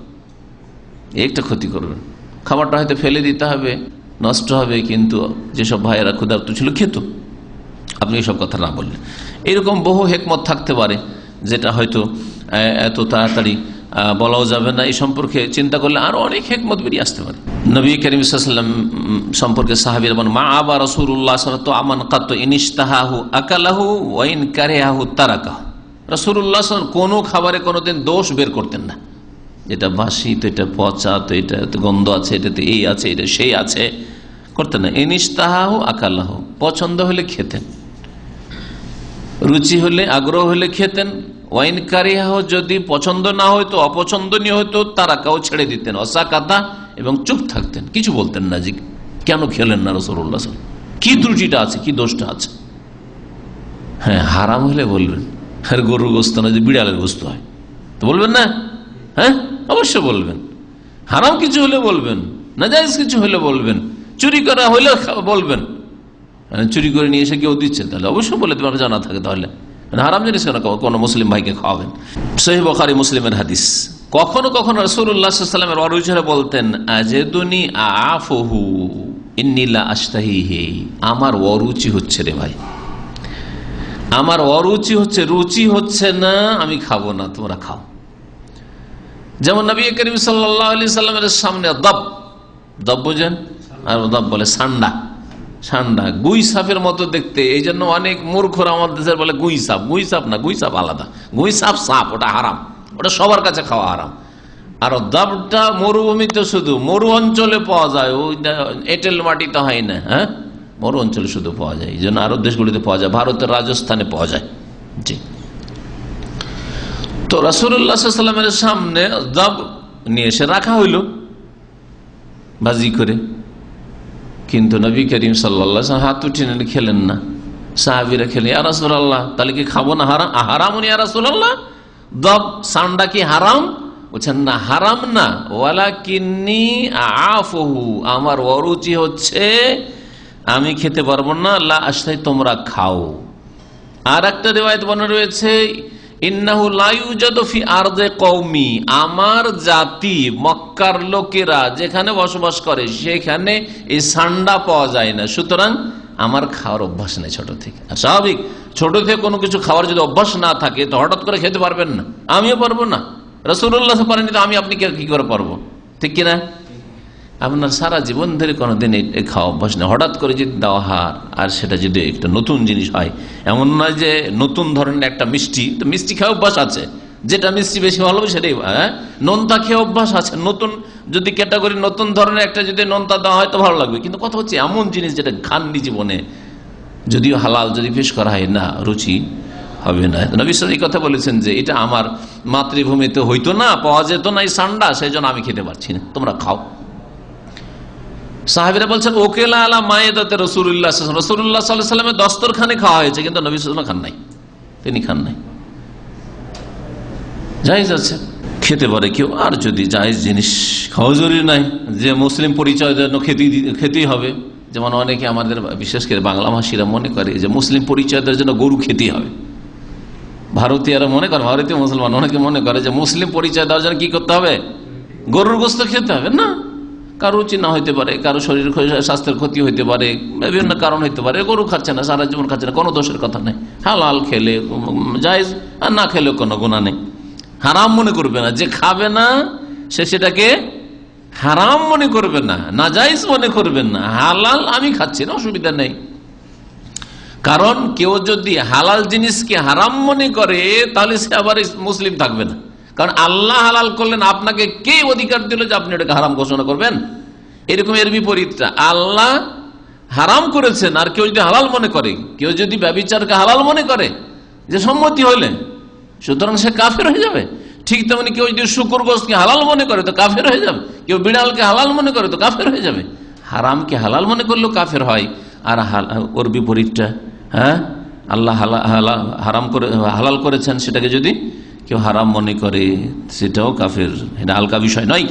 একটা ক্ষতি করবেন। খাবারটা হয়তো ফেলে দিতে হবে, নষ্ট হবে, কিন্তু যেসব ভাইয়েরা ক্ষুধার্ত ছিল খেত, আপনি এসব কথা না বললেন। এরকম বহু হেকমত থাকতে পারে, যেটা হয়তো এত তাড়াতাড়ি বলাও যাবে না। এই সম্পর্কে চিন্তা করলে আরো অনেক হেকমত বেরিয়ে আসতে পারে। নবী করিম সাল্লাল্লাহু আলাইহি ওয়াসাল্লাম সম্পর্কে সাহাবীরা বলেন, মা আবা রাসূলুল্লাহ সাল্লাল্লাহু আলাইহি ওয়াসাল্লাম আমান কাত ইনিশতাহাহু আকালাহু ওয়া ইন কারিহাহু তারাকাহু। রাসূলুল্লাহ সাল্লাল্লাহু আলাইহি ওয়াসাল্লাম কোনো খাবারে কোনোদিন দোষ বের করতেন না, এটা বাসি, তো এটা পচা, তো এটা গন্ধ আছে, এটাতে এই আছে, এটা সেই আছে, করতেন না। ইনিশতাহাহু আকালাহু, পছন্দ হলে খেতেন, রুচি হলে, আগ্রহ হলে খেতেন। ওয়াইন কারিহা, যদি পছন্দ না হয়তো, অপছন্দনীয় হয়তো, তারা কাউ ছেড়ে দিতেন। অসাকাতা, এবং চুপ থাকতেন, কিছু বলতেন না যে কেন খেলেন না রাসূলুল্লাহ, কি ত্রুটিটা আছে, কি দোষটা আছে। হ্যাঁ, হারাম হলে বলবেন, আর গরুর গোস্ত না, যে বিড়ালের গোস্ত হয় তো বলবেন না? হ্যাঁ, অবশ্যই বলবেন। হারাম কিছু হলে বলবেন, নাজায়েজ কিছু হলে বলবেন, চুরি করা হলে বলবেন। চুরি করে নিয়ে এসে কেউ দিচ্ছে, তাহলে অবশ্যই বলে তোমার জানা থাকে, তাহলে হারাম জিনিস কেন কোনো মুসলিম ভাইকে খাওয়াবেন। সহিহ বুখারী মুসলিমের হাদিস। কখনো কখনো রাসূলুল্লাহ সাল্লাল্লাহু আলাইহি ওয়াসাল্লামের অরুচিরা বলতেন, আজেদুনি আফুহু ইন্নী লা আশতাহিহি, আমার অরুচি হচ্ছে রে ভাই, আমার অরুচি হচ্ছে, রুচি হচ্ছে না, আমি খাবো না, তোমরা খাও। যেমন নবী করিম সাল্লাল্লাহু আলাইহি সাল্লামের সামনে দব বোঝেন, আর দব বলে সান্ডা, সান্ডা গুই সাপের মতো দেখতে, এই জন্য অনেক মূর্খরা আমাদের দেশের বলে গুই সাপ। গুই সাপ না, গুই সাপ আলাদা, গুই সাপ সাপ, ওটা হারাম, ওটা সবার কাছে খাওয়া হারাম। আর দবটা মরুভূমিতে, শুধু মরু অঞ্চলে পাওয়া যায়, ওই এঁটেল মাটিতে হয় না। হ্যাঁ, মরু অঞ্চলে শুধু পাওয়া যায়, এই জন্য আরব দেশগুলিতে পাওয়া যায়, ভারতের রাজস্থানে পাওয়া যায়। জি, তো রাসূলুল্লাহ সাল্লাল্লাহু আলাইহি ওয়াসাল্লামের সামনে দব নিয়ে এসে রাখা হইল ভাজি করে, কিন্তু নবী করিম সাল্লাল্লাহু আলাইহি ওয়াসাল্লাম হাত উঠিয়ে খেলেন না। সাহাবীরা খেলেন, ইয়া রাসূলুল্লাহ, তাহলে কি খাবো না? হারাম ইয়া রাসূলুল্লাহ, দব সান্ডা কি হারাম? বলছেন না, হারাম না, ওয়ালাকিন্নী আফুহু, আমার অরুচি হচ্ছে, আমি খেতে পারবো না, লা আশতাহি, তোমরা খাও। আর একটা রিওয়ায়াত বর্ণনা রয়েছে, ইন্নাহু লা ইউজাদু ফি আরদে কওমি, আমার জাতি মক্কার লোকেরা যেখানে বসবাস করে সেখানে এই সান্ডা পাওয়া যায় না, সুতরাং আমার খাওয়ার অভ্যাস নেই ছোট থেকে। আর স্বাভাবিক, ছোট থেকে কোনো কিছু খাওয়ার যদি অভ্যাস না থাকে তো হঠাৎ করে খেতে পারবেন না, আমিও পারবো না, রাসূলুল্লাহ পারেনি তো আমি আপনি কি করে পারবো, ঠিক কিনা? আপনার সারা জীবন ধরে কোনোদিন এই খাওয়া অভ্যাস নেই, হঠাৎ করে যদি দেওয়া হার, আর সেটা যদি একটা নতুন জিনিস হয়, এমন নয় যে নতুন ধরনের একটা মিষ্টি, তো মিষ্টি খাওয়া অভ্যাস আছে, যেটা মিষ্টি বেশি ভালো হবে সেটাই। হ্যাঁ, নোনতা খেয়ে অভ্যাস আছে, নতুন যদি ক্যাটাগরি নতুন ধরনের একটা যদি নোনতা দেওয়া হয় তো ভালো লাগবে, কিন্তু কথা হচ্ছে এমন জিনিস যেটা খাননি জীবনে, যদিও হালাল, যদি পেশ করা হয় না, রুচি হবে না। নবী সাল্লাল্লাহু আলাইহি কথা বলেছেন যে এটা আমার মাতৃভূমিতে হইতো না, পাওয়া যেত না এই সান্ডা, সেই জন্য আমি খেতে পারছি না, তোমরা খাও। সাহাবীরা বলছেন, ওকেলা আলা মায়েদাতে রাসূলুল্লাহ সাল্লাল্লাহু আলাইহি ওয়াসাল্লামের দস্তরখানে খাওয়া হয়েছে, কিন্তু নবী সাল্লাল্লাহু আলাইহি ওয়াসাল্লাম খান নাই, তিনি খান নাই। জায়েজ আছে, খেতে পারে কেউ। আর যদি জায়েজ জিনিস খাওয়া জরুরি নাই যে মুসলিম পরিচয়ের জন্য খেতেই হবে, যেমন অনেকে আমাদের বিশেষ করে বাংলা ভাষীরা মনে করে যে মুসলিম পরিচয়ের জন্য গরু খেতেই হবে। ভারতীয়রা মনে করে, ভারতীয় মুসলমান অনেকে মনে করে যে মুসলিম পরিচয় দেওয়ার জন্য কি করতে হবে, গরুর গোশত খেতে হবে। না, কারো রুচি না হইতে পারে, কারো শরীর স্বাস্থ্যের ক্ষতি হইতে পারে, বিভিন্ন কারণ হইতে পারে, গরু খাচ্ছে না, সারা জীবন খাচ্ছে না, কোনো দোষের কথা নেই। হালাল খেলে জায়েজ, আর না খেলেও কোনো গুনাহ নেই। হারাম মনে করবে না, যে খাবে না সে সেটাকে হারাম মনে করবে না, নাজায়েজ মনে করবেন না, হালাল আমি খাচ্ছি না, অসুবিধা নেই। কারণ কেউ যদি হালাল জিনিসকে হারাম মনে করে তাহলে সে আবার মুসলিম থাকবে না। কারণ আল্লাহ হালাল করলেন, আপনাকে কে অধিকার দিল যে আপনি এটাকে হারাম ঘোষণা করবেন? এরকম এর বিপরীতটা, আল্লাহ হারাম করেছেন আর কেউ যদি হালাল মনে করে, কেউ যদি ব্যভিচারকে হালাল মনে করে যে সম্মতি হইলে, সুতরাং সে কাফের হয়ে যাবে। ঠিক তেমনি কেউ যদি শুকুর গোশতকে হালাল মনে করে তো কাফের হয়ে যাবে, কেউ বিড়ালকে হালাল মনে করে তো কাফের হয়ে যাবে। হারামকে হালাল মনে করলেও কাফের হয়। আর ওর বিপরীতটা, হ্যাঁ, আল্লাহ হারাম করে হালাল করেছেন সেটাকে যদি কেউ হারাম মনে করে সেটাও কাফের। এটা হালকা বিষয় নয়,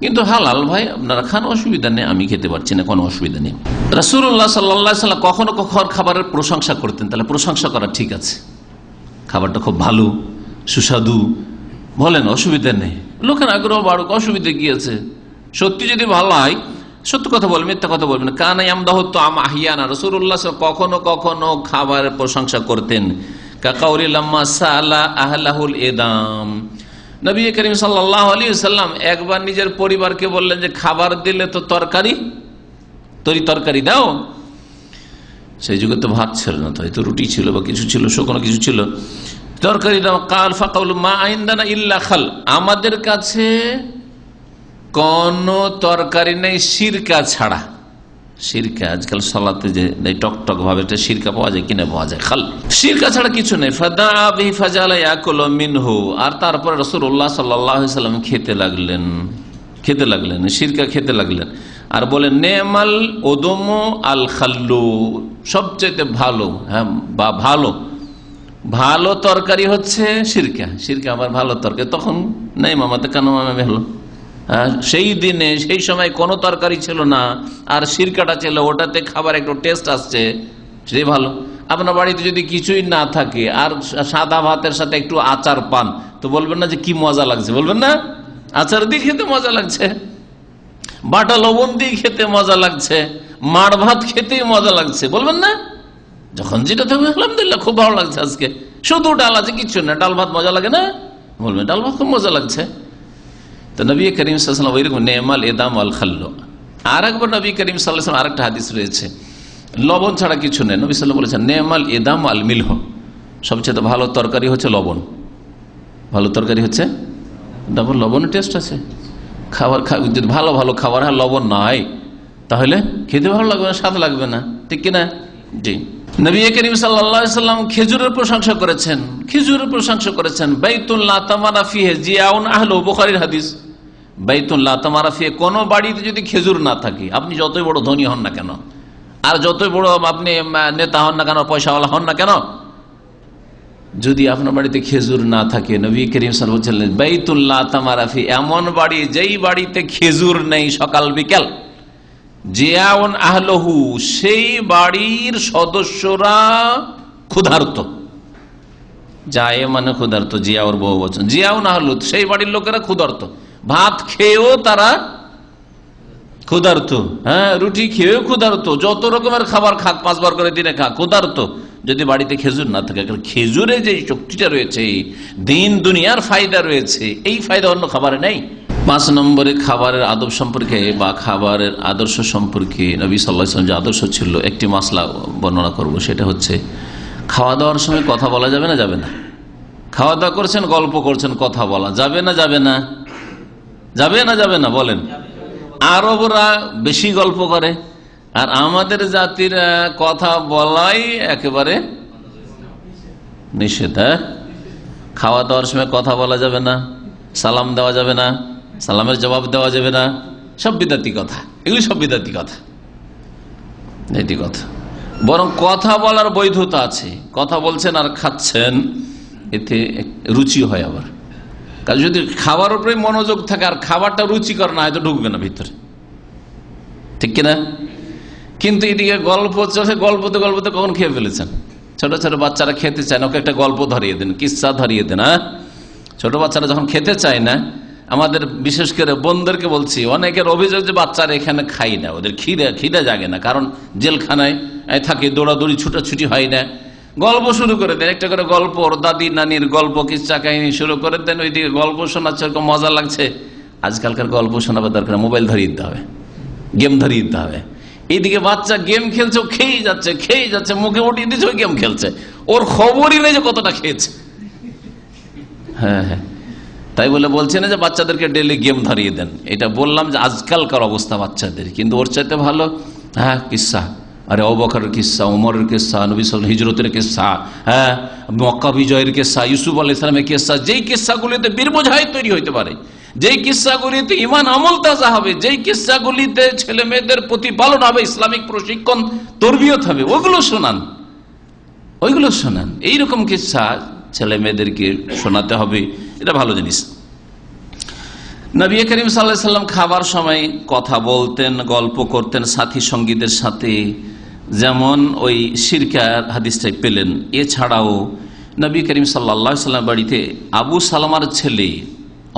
কিন্তু হালাল ভাই আপনারা খান, অসুবিধা নেই, আমি খেতে পারছি না, কোনো অসুবিধা নেই। রাসূলুল্লাহ সাল্লাল্লাহু আলাইহি ওয়াসাল্লাম কখনো কখনো খাবারের প্রশংসা করতেন, তাহলে প্রশংসা করা ঠিক আছে, খাবারটা খুব ভালো সুস্বাদু বলেন, অসুবিধা নেই, লোকের আগ্রহ বাড়ুক, অসুবিধা কি আছে? সত্যি যদি ভালো হয় সত্য কথা বলবেন, মিথ্যা কথা বলবেন। কানা ইয়ামদাহু তাআম আহিয়ানা, রাসূলুল্লাহ কখনো কখনো খাবারের প্রশংসা করতেন। কাকাউলি লাম্মা সালা আহলাহুল ইদাম, নবী করিম সাল্লাল্লাহু আলাইহি ওয়াসাল্লাম একবার নিজের পরিবারকে বললেন যে খাবার দিলে তো তরকারি দাও। সেই যুগে তো ভাত ছিল না, তো রুটি ছিল বা কিছু ছিল, শুকনো কিছু ছিল, তরকারি দাও। কাল ফাকাউলু মা ইনদানা ইল্লা খাল, আমাদের কাছে কোন তরকারি নেই সিরকা ছাড়া। সিরকা আজকাল সালাতে যে টকটক ভাবে একটা সিরকা পাওয়া যায়, কিনে পাওয়া যায়, খাল সিরকা ছাড়া কিছু নেই। আর তারপরে রাসূলুল্লাহ সাল্লাল্লাহু আলাইহি ওয়াসাল্লাম খেতে লাগলেন সিরকা খেতে লাগলেন, আর বলেন নেমাল ওদম আল খাল্লু, সবচেয়ে ভালো, হ্যাঁ বা ভালো তরকারি হচ্ছে সিরকা আবার ভালো তরকারি। তখন নেই মামাতে কেন মামা হলো, সেই দিনে সেই সময় কোনো তরকারি ছিল না, আর সিরকাটা ছিল, ওটাতে খাবার একটু টেস্ট আসছে, সেই ভালো। আপনার বাড়িতে যদি কিছুই না থাকে আর সাদা ভাতের সাথে একটু আচার পান, তো বলবেন না যে কি মজা লাগছে, বলবেন না আচার দিয়ে খেতে মজা লাগছে, বাটা লবণ দিয়ে খেতে মজা লাগছে, মাড় ভাত খেতেই মজা লাগছে, বলবেন না? যখন যেটা থাকবে আলহামদুলিল্লাহ খুব ভালো লাগছে, আজকে শুধু ডাল আছে, কিছু না, ডাল ভাত মজা লাগে না, বলবেন ডাল ভাত খুব মজা লাগছে। তো নবী করিম সাল্লাল্লাহু আলাইহি ওয়াসাল্লাম ওইরকম নেমাল এদাম আল খাল্লু। আর একবার নবী করিম সাল্লাল্লাহু আলাইহি ওয়াসাল্লাম আরেকটা হাদিস রয়েছে, লবণ ছাড়া কিছু নেই। নবী সাল্লাল্লাহু আলাইহি ওয়াসাল্লাম বলেছেন নেমাল এদাম আল মিলহ, সবচেয়ে ভালো তরকারি হচ্ছে লবণ, ভালো তরকারি হচ্ছে লবণের টেস্ট আছে। খাবার যদি ভালো ভালো খাবার হয় লবণ নাই, তাহলে খেতে ভালো লাগবে না, স্বাদ লাগবে না, ঠিক কিনা? জি। নবী করিম সাল্লাল্লাহু আলাইহি ওয়াসাল্লাম খেজুরের প্রশংসা করেছেন, বাইতুন লা তামারা ফিহি জিয়াউন আহলু, বুখারীর হাদিস। বাইতুন লা তামারা ফিহি, কোন বাড়িতে যদি খেজুর না থাকে, আপনি যতই বড় ধনী হন না কেন, আর যতই বড় আপনি নেতা হন না কেন, পয়সাওয়ালা হন না কেন, যদি আপনার বাড়িতে খেজুর না থাকে, নবী করিম সাল্লাল্লাহু আলাইহি ওয়াসাল্লাম বললেন বাইতুন লা তামারা ফিহি, এমন বাড়ি যেই বাড়িতে খেজুর নেই সকাল বিকেল, জিয়াউন আহলহু, সেই বাড়ির সদস্যরা ক্ষুধার্ত, যায় মানে ক্ষুধার্ত, জিয়াউর বহু বচন, জিয়াউন আহলু, সেই বাড়ির লোকেরা ক্ষুধার্ত, ভাত খেয়েও তারা ক্ষুধার্ত, হ্যাঁ রুটি খেয়েও ক্ষুধার্ত, যত রকমের খাবার খাক, 5 বার করে দিনে খা, ক্ষুধার্ত, যদি বাড়িতে খেজুর না থাকে। খেজুরে যে শক্তিটা রয়েছে, দিন দুনিয়ার ফায়দা রয়েছে, এই ফায়দা অন্য খাবারে নেই। 5 নম্বরে খাবারের আদব সম্পর্কে বা খাবারের আদর্শ সম্পর্কে নবী সাল্লাল্লাহু আলাইহি ওয়াসাল্লাম যে আদর্শ ছিল, একটি মাসলা বর্ণনা করব, সেটা হচ্ছে খাওয়া দাওয়ার সময় কথা বলা যাবে না? খাওয়া দাওয়া করছেন, গল্প করছেন, কথা বলা যাবে না? বলেন। আরবরা বেশি গল্প করে, আর আমাদের জাতির কথা বলাই একেবারে নিষেধ। খাওয়া দাওয়ার সময় কথা বলা যাবে না, সালাম দেওয়া যাবে না, সালামের জবাব দেওয়া যাবে না, সব বিদাতি কথা, এগুলি সব বিদাতি কথা, বরং কথা বলার বৈধতা আছে। কথা বলছেন আর খাচ্ছেন, এতে রুচি হয়। আবার কারণ যদি খাবার উপরে মনোযোগ থাকে আর খাবারটা রুচিকর না হয় তো ঢুকবে না ভিতরে, ঠিক কিনা? কিন্তু এদিকে গল্প চলছে, গল্পতে কখন খেয়ে ফেলেছেন। ছোট ছোট বাচ্চারা খেতে চায় না, ওকে একটা গল্প ধরিয়ে দেন, কিস্সা ধরিয়ে দেন। ছোট বাচ্চারা যখন খেতে চায় না, আমাদের বিশেষ করে বোনদেরকে বলছি, অনেকের অভিযোগ যে বাচ্চারা এখানে খাই না, ওদের খিদে জাগে না, কারণ জেলখানায় থাকে, দৌড়াদৌড়ি ছুটাছুটি হয় না। গল্প শুরু করে দেন, একটা করে গল্প, ওর দাদি নানির গল্প, কিচ্ছা কাহিনী শুরু করে দেন, ওইদিকে গল্প শোনাচ্ছে, ওরকম মজা লাগছে। আজকালকার গল্প শোনাবার দরকার, মোবাইল ধরিয়ে দিতে হবে, গেম ধরিয়ে দিতে হবে। এইদিকে বাচ্চা গেম খেলছে, খেয়েই যাচ্ছে, মুখে উঠিয়ে দিচ্ছে, ওই গেম খেলছে, ওর খবরই নেই যে কতটা খেয়েছে। হ্যাঁ, তাই বলে বলছে না যে বাচ্চাদেরকে ডেলি গেম ধরিয়ে দেন। এটা বললাম যে আজকালকার অবস্থা বাচ্চাদের, কিন্তু ওর চাইতে ভালো কিস্সা, আরে আবু বকরের কিস্সা, ওমরের কিস্সা, নবী সাল্লাল্লাহু আলাইহি হিজরতের কিস্সা, মক্কা বিজয়ের কিস্সা, ইউসুফ আলাইহিস সালামের কিস্সা, যেই কিস্সাগুলিতে বীর বোঝাই তৈরি হইতে পারে, যেই কিস্সাগুলিতে ঈমান আমল তাজা হবে, যেই কিস্সাগুলিতে ছেলে মেয়েদের প্রতিপালন হবে, ইসলামিক প্রশিক্ষণ তরবিয়ত হবে, ওইগুলো শোনান। এইরকম কিস্সা ছেলে মেয়েদেরকে শোনাতে হবে, এটা ভালো জিনিস। নবী করিম সাল্লাল্লাহু আলাইহি ওয়াসাল্লাম খাবার সময় কথা বলতেন, গল্প করতেন সাথী সঙ্গীদের সাথে, যেমন ওই সিরকার হাদিসটাই পেলেন। এছাড়াও নবী করিম সাল্লাল্লাহু আলাইহি ওয়াসাল্লাম বাড়িতে আবু সালামার ছেলে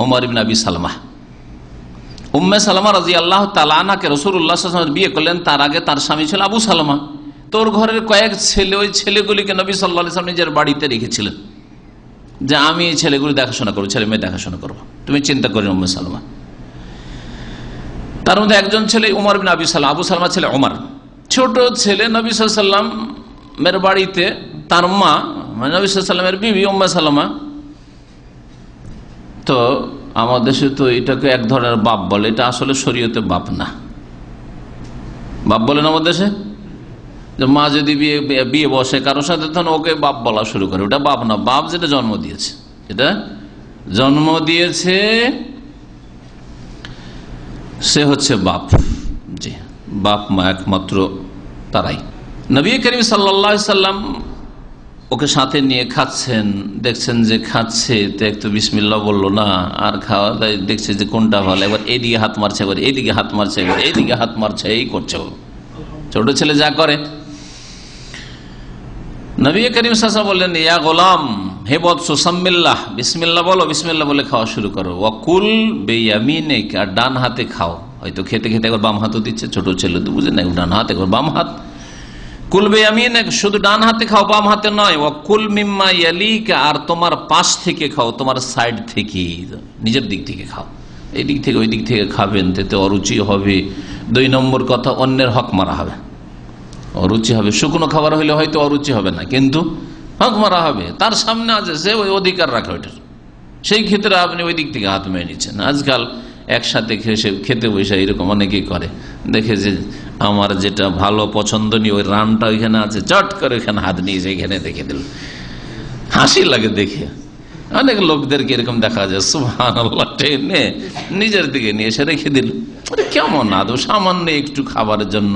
ওমর ইবনে আবি সালমা, উম্মে সালামা রাদিয়াল্লাহু তাআলা আনহাকে রাসূলুল্লাহ সাল্লাল্লাহু আলাইহি ওয়াসাল্লাম বিয়ে করলেন। তার আগে তার স্বামী ছিল আবু সালামা। তোর ঘরের কয়েক ছেলে, ওই ছেলেগুলিকে নবী সাল্লাল্লাহু আলাইহি ওয়াসাল্লাম নিজের বাড়িতে রেখেছিলেন, যে আমি এই ছেলেগুলি দেখাশোনা করবো, ছেলে মেয়ে দেখাশোনা করবো, তুমি চিন্তা করি উম্মে সালামা। তার মধ্যে একজন ছেলে উমর বিন আবি সালমা, আবু সালমা ছেলে ওমর, ছোট ছেলে নবী সাল্লাল্লাহু আলাইহি ওয়াসাল্লামের বাড়িতে তার মা, মানে নবী সাল্লাল্লাহু আলাইহি ওয়াসাল্লামের বিবি উম্মে সালামা। তো আমাদের দেশে তো এটাকে এক ধরনের বাপ বলে, এটা আসলে শরীয়তে বাপ না, বাপ বলেন আমাদের দেশে, যে মা যদি বিয়ে বসে কারোর সাথে তখন ওকে বাপ বলা শুরু করে। ওটা বাপ না, বাপ যেটা জন্ম দিয়েছে, এটা জন্ম দিয়েছে সে হচ্ছে বাপ। জি, বাপ মা একমাত্র তারাই। নবী করিম সাল্লাল্লাহু আলাইহি সাল্লাম ওকে সাথে নিয়ে খাচ্ছেন, দেখছেন যে খাচ্ছে তো একটু বিসমিল্লাহ বললো না, আর খাওয়া দেখছে যে কোনটা ভালো, এবার এইদিকে হাত মারছে, এবার এইদিকে হাত মারছে, এবার এইদিকে হাত মারছে, এই করছে ও ছোট ছেলে যা করে। নবী করিম সাল্লাল্লাহু আলাইহি ওয়াসাল্লাম বললেন, ইয়া গোলাম, হে বৎস, সাম্মিল্লাহ, বিসমিল্লাহ বলো, বিসমিল্লাহ বলে খাওয়া শুরু করো। ওয়াকুল বিয়ামিনিক, আর ডান হাতে খাও। হয়তো খেতে খেতে একবার বাম হাতও দিচ্ছে, ছোট ছেলে তো বুঝে না, ডান হাত একবার বাম হাত। কুল বিয়ামিনিক, শুধু ডান হাতে খাও, বাম হাতে নয়। ওয়াকুল মিম্মা ইয়ালিকা, আর তোমার পাশ থেকে খাও, তোমার সাইড থেকে, নিজের দিক থেকে খাও। এই দিক থেকে ওই দিক থেকে খাবেন, তাতে অরুচি হবে। 2 নম্বর কথা, অন্যের হক মারা হবে, অরুচি হবে। শুকনো খাবার হইলে হয়তো অরুচি হবে না, কিন্তু হক মারা হবে। তার সামনে আছে, সে ওই অধিকার রাখে ওইটার, সেই ক্ষেত্রে আপনি ওই দিক থেকে হাত মেরে নিচ্ছেন। আজকাল একসাথে খেতে বসে এরকম অনেকেই করে, দেখে যে আমার যেটা ভালো পছন্দনীয় ওই রানটা ওইখানে আছে, চট করে ওইখানে হাত নিয়ে এখানে দেখে দিল, হাসি লাগে দেখে। অনেক লোকদেরকে এরকম দেখা যায়, সুবহানাল্লাহ, টেনে নিজের দিকে নিয়ে এসে রেখে দিল। কেমন আদৌ, সামান্য একটু খাবারের জন্য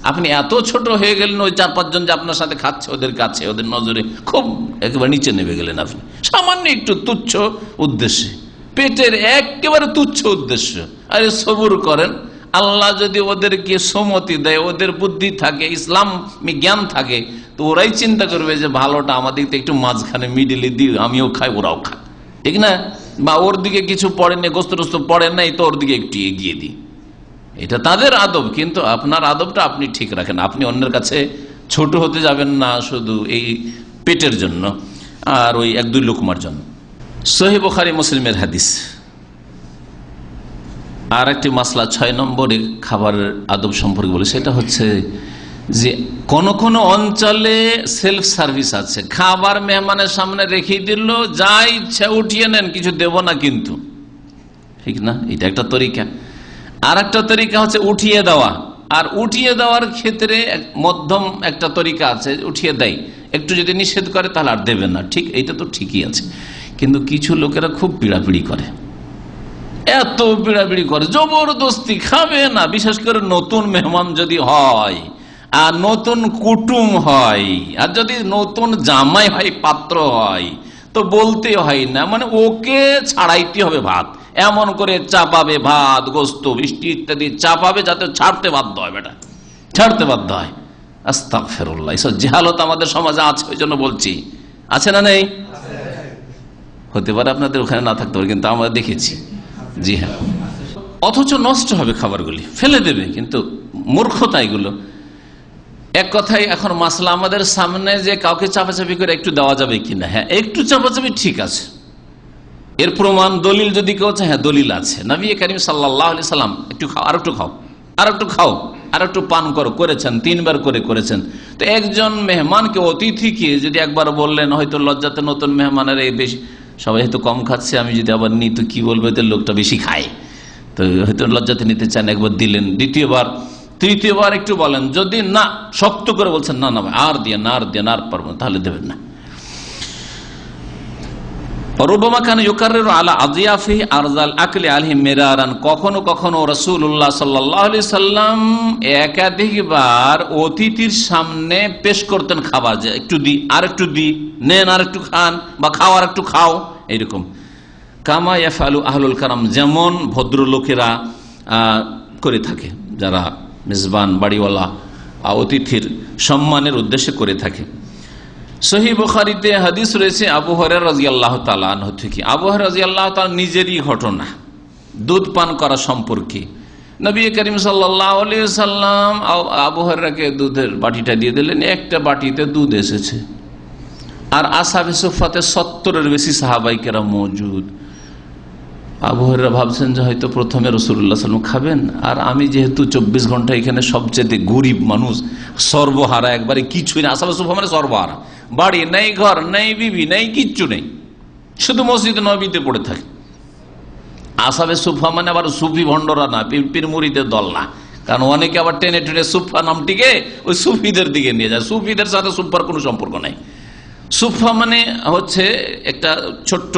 আপনি এত ছোট হয়ে গেলেন। ওই 4-5 জন যে আপনার সাথে খাচ্ছে, ওদের কাছে, ওদের নজরে খুব একেবারে নিচে নেমে গেলেন আপনি, সামান্য একটু তুচ্ছ উদ্দেশ্যে, পেটের একেবারে তুচ্ছ উদ্দেশ্য। আরে সবুর করেন, আল্লাহ যদি ওদেরকে সম্মতি দেয়, ওদের বুদ্ধি থাকে, ইসলামী জ্ঞান থাকে, তো ওরাই চিন্তা করবে যে ভালোটা আমাদের একটু মাঝখানে মিডিলে দিই, আমিও খাই ওরাও খায়, ঠিক না? বা ওর দিকে কিছু পড়ে নেই, গোস্ত টোস্ত পড়ে নাই, তো ওর দিকে একটু এগিয়ে দিই। এটা তাদের আদব, কিন্তু আপনার আদবটা আপনি ঠিক রাখেন। আপনি অন্যের কাছে ছোট হতে যাবেন না শুধু এই পেটের জন্য আর ওই 1-2 লোকমার জন্য। সহিহ বুখারী মুসলিমের হাদিস। আর একটি মাসলা 6 নম্বরে খাবারের আদব সম্পর্কে বলে, সেটা হচ্ছে যে কোন কোন অঞ্চলে সেলফ সার্ভিস আছে, খাবার মেহমানের সামনে রেখে দিল, যা ইচ্ছা উঠিয়ে নেন, কিছু দেব না কিন্তু, ঠিক না? এটা একটা তরিকা। আর একটা তরিকা হচ্ছে উঠিয়ে দেওয়া, আর উঠিয়ে দেওয়ার ক্ষেত্রে মধ্যম একটা তরিকা আছে, উঠিয়ে দেয়, একটু যদি নিষেধ করে তাহলে আর দেবে না, ঠিক, এইটা তো ঠিকই আছে। কিন্তু কিছু লোকেরা খুব পিড়াপিড়ি করে, এত পিড়াপিড়ি করে, জবরদস্তি খাবে না। বিশেষ করে নতুন মেহমান যদি হয়, আর নতুন কুটুম হয়, আর যদি নতুন জামাই হয়, পাত্র হয়, তো বলতে হয় না, মানে ওকে ছাড়াইতে হবে ভাত, এমন করে চাপাবে ভাত, গোস্ত, বৃষ্টি ইত্যাদি চাপাবে, যাতে ছাড়তে বাধ্য হয়, বেটা ছাড়তে বাধ্য হয়। আস্তাগফিরুল্লাহ, এসব জাহালত আমাদের সমাজে আছে, ওই জন্য বলছি। আছে না নেই? হতে পারে আপনাদের ওখানে না থাকতে পারে, কিন্তু আমরা দেখেছি। জি হ্যাঁ, অথচ নষ্ট হবে খাবারগুলি, ফেলে দেবে, কিন্তু মূর্খতা এগুলো। এক কথায় এখন মাসলা আমাদের সামনে যে কাউকে চাপাচাপি করে একটু দেওয়া যাবে কিনা। হ্যাঁ, একটু চাপাচাপি ঠিক আছে, এর প্রমাণ দলিল যদি কেউ চায়, হ্যাঁ দলিল আছে। নবী করিম সাল্লাল্লাহু আলাইহি সাল্লাম একটু খাও, আর একটু খাও, আর একটু খাও, আর একটু পান করো করেছেন, 3 বার করে করেছেন। তো একজন মেহমানকে, অতিথিকে যদি একবার বললেন, হয়তো লজ্জাতে নতুন মেহমানের এই বেশি, সবাই হয়তো কম খাচ্ছে, আমি যদি আবার নিই তো কি বলবে, তো লোকটা বেশি খায়, তো হয়তো লজ্জাতে নিতে চান, একবার দিলেন, দ্বিতীয়বার, তৃতীয়বার একটু বলেন, যদি না শক্ত করে বলছেন না না আর দিয়ে না, আর দিয়ে না, আর পারবো না, তাহলে দেবেন না। কখনো কখনো রাসূলুল্লাহ সাল্লাল্লাহু আলাইহি সাল্লাম একাধিকবার অতিথির সামনে পেশ করতেন খাবার, যে একটু দি, আর একটু দি, নেন আর একটু খান, বা খাও আর একটু খাও, এইরকম। কামা ইয়াফআলু আহলুল কারাম, যেমন ভদ্রলোকেরা করে থাকে, যারা মেজবান, বাড়িওয়ালা, অতিথির সম্মানের উদ্দেশ্যে করে থাকে। সহিহ বুখারীতে হাদিস রয়েছে আবু হুরায়রা রাদিয়াল্লাহু তাআলা আনহু থেকে। আবু হুরায়রা রাদিয়াল্লাহু তাআলা নিজেরই ঘটনা, দুধ পান করা সম্পর্কে। নবী করিম সাল্লাল্লাহু আলাইহি ওয়াসাল্লাম আবু হুরায়রাকে দুধের বাটিটা দিয়ে দিলেন, একটা বাটিতে দুধ এসেছে, আর আসহাবে সুফফাতে 70-এর বেশি সাহাবায়ে কেরাম মওজুদ। আবু হুরায়রা ভাবছেন যে হয়তো প্রথমে রাসূলুল্লাহ সাল্লাল্লাহু আলাইহি ওয়াসাল্লাম খাবেন, আর আমি যেহেতু 24 ঘন্টা এখানে সবচেয়ে গরিব মানুষ, সর্বহারা, একবারে কিছুই না। আসহাবে সুফফা মানে সর্বহারা, বাড়ি নেই, ঘর নেই, বিবি নেই, কিচ্ছু নেই, শুধু মসজিদে নববীতে পড়ে থাকে। আসহাবে সুফফা মানে আবার সুফি ভণ্ডরা না, পীর মুরিদের দল না, কারণ অনেকে আবার টেনে টেনে সুফা নামটিকে ওই সুফিদের দিকে নিয়ে যায়। সুফিদের সাথে সুফার কোনো সম্পর্ক নাই। সুফা মানে হচ্ছে একটা ছোট্ট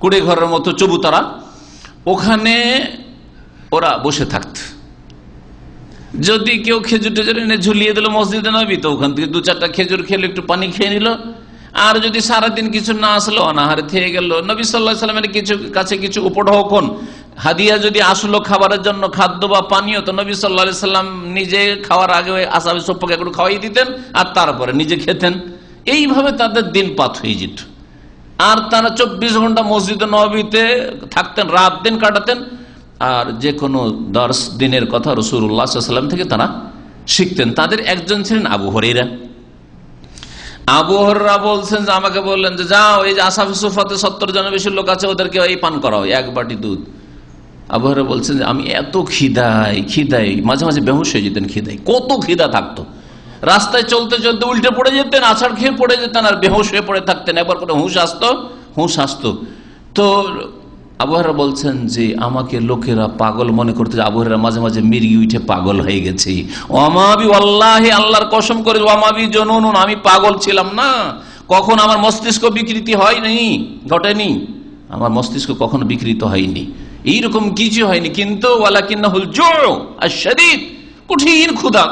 কুড়ে ঘরের মতো চবুতরা, ওখানে ওরা বসে থাকত। যদি কেউ খেজুর টেজুর এনে ঝুলিয়ে দিল মসজিদে নবী, তো ওখান থেকে 2-4টা খেজুর খেলে একটু পানি খেয়ে নিল। আর যদি সারাদিন কিছু না আসলো, অনাহারে থেকে গেল, নবী সাল্লাল্লাহু আলাইহি ওয়াসাল্লামের কাছে কিছু উপঢৌকন হাদিয়া যদি আসলো খাবারের জন্য, খাদ্য বা পানীয়, তো নবী সাল্লাল্লাহু আলাইহি ওয়াসাল্লাম নিজে খাওয়ার আগে আসহাবে সুফফাকে একটু খাওয়াই দিতেন আর তারপরে নিজে খেতেন। এইভাবে তাদের দিন পাত হয়ে যেত। আর তারা 24 ঘন্টা মসজিদে নববীতে থাকতেন, রাত দিন কাটাতেন। আর যে কোনো দর্শ দিনের কথা রাসূলুল্লাহ সাল্লাল্লাহু আলাইহি ওয়াসাল্লাম থেকে তারা শিখতেন। তাদের একজন ছিলেন আবু হুরায়রা। আবু হুরায়রা বলছেন যে আমাকে বললেন যে যাও, এই যে আসহাবে সুফফাতে 70 জনের বেশি লোক আছে, ওদেরকে এই পান করাও 1 বাটি দুধ। আবু হুরায়রা বলছেন যে আমি এত খিদাই মাঝে মাঝে বেহুশ হয়ে যেতেন। কত খিদা থাকতো, রাস্তায় চলতে চলতে উল্টে পড়ে যেতেন, আছাড় খেয়ে পড়ে যেতেন আর বেহুশ হয়ে পড়ে থাকতেন। একবার করে হুঁশ আসতো। তো আবু হুরায়রা বলছেন যে আমাকে লোকেরা পাগল মনে করতে। আবু হুরায়রা মাঝে মাঝে মির্গি উঠে পাগল হয়ে গেছে। ওয়ামাবি ওয়াল্লাহি, আল্লাহর কসম করে, ওয়ামাবি জুনুন, আমি পাগল ছিলাম না। কখন আমার মস্তিষ্ক বিকৃতি ঘটেনি, আমার মস্তিষ্ক কখনো বিকৃত হয়নি, এইরকম কিছু হয়নি। কিন্তু ওয়ালাকিন্নাহুল জুউ আশ-শাদীদ, কঠিন ক্ষুধা,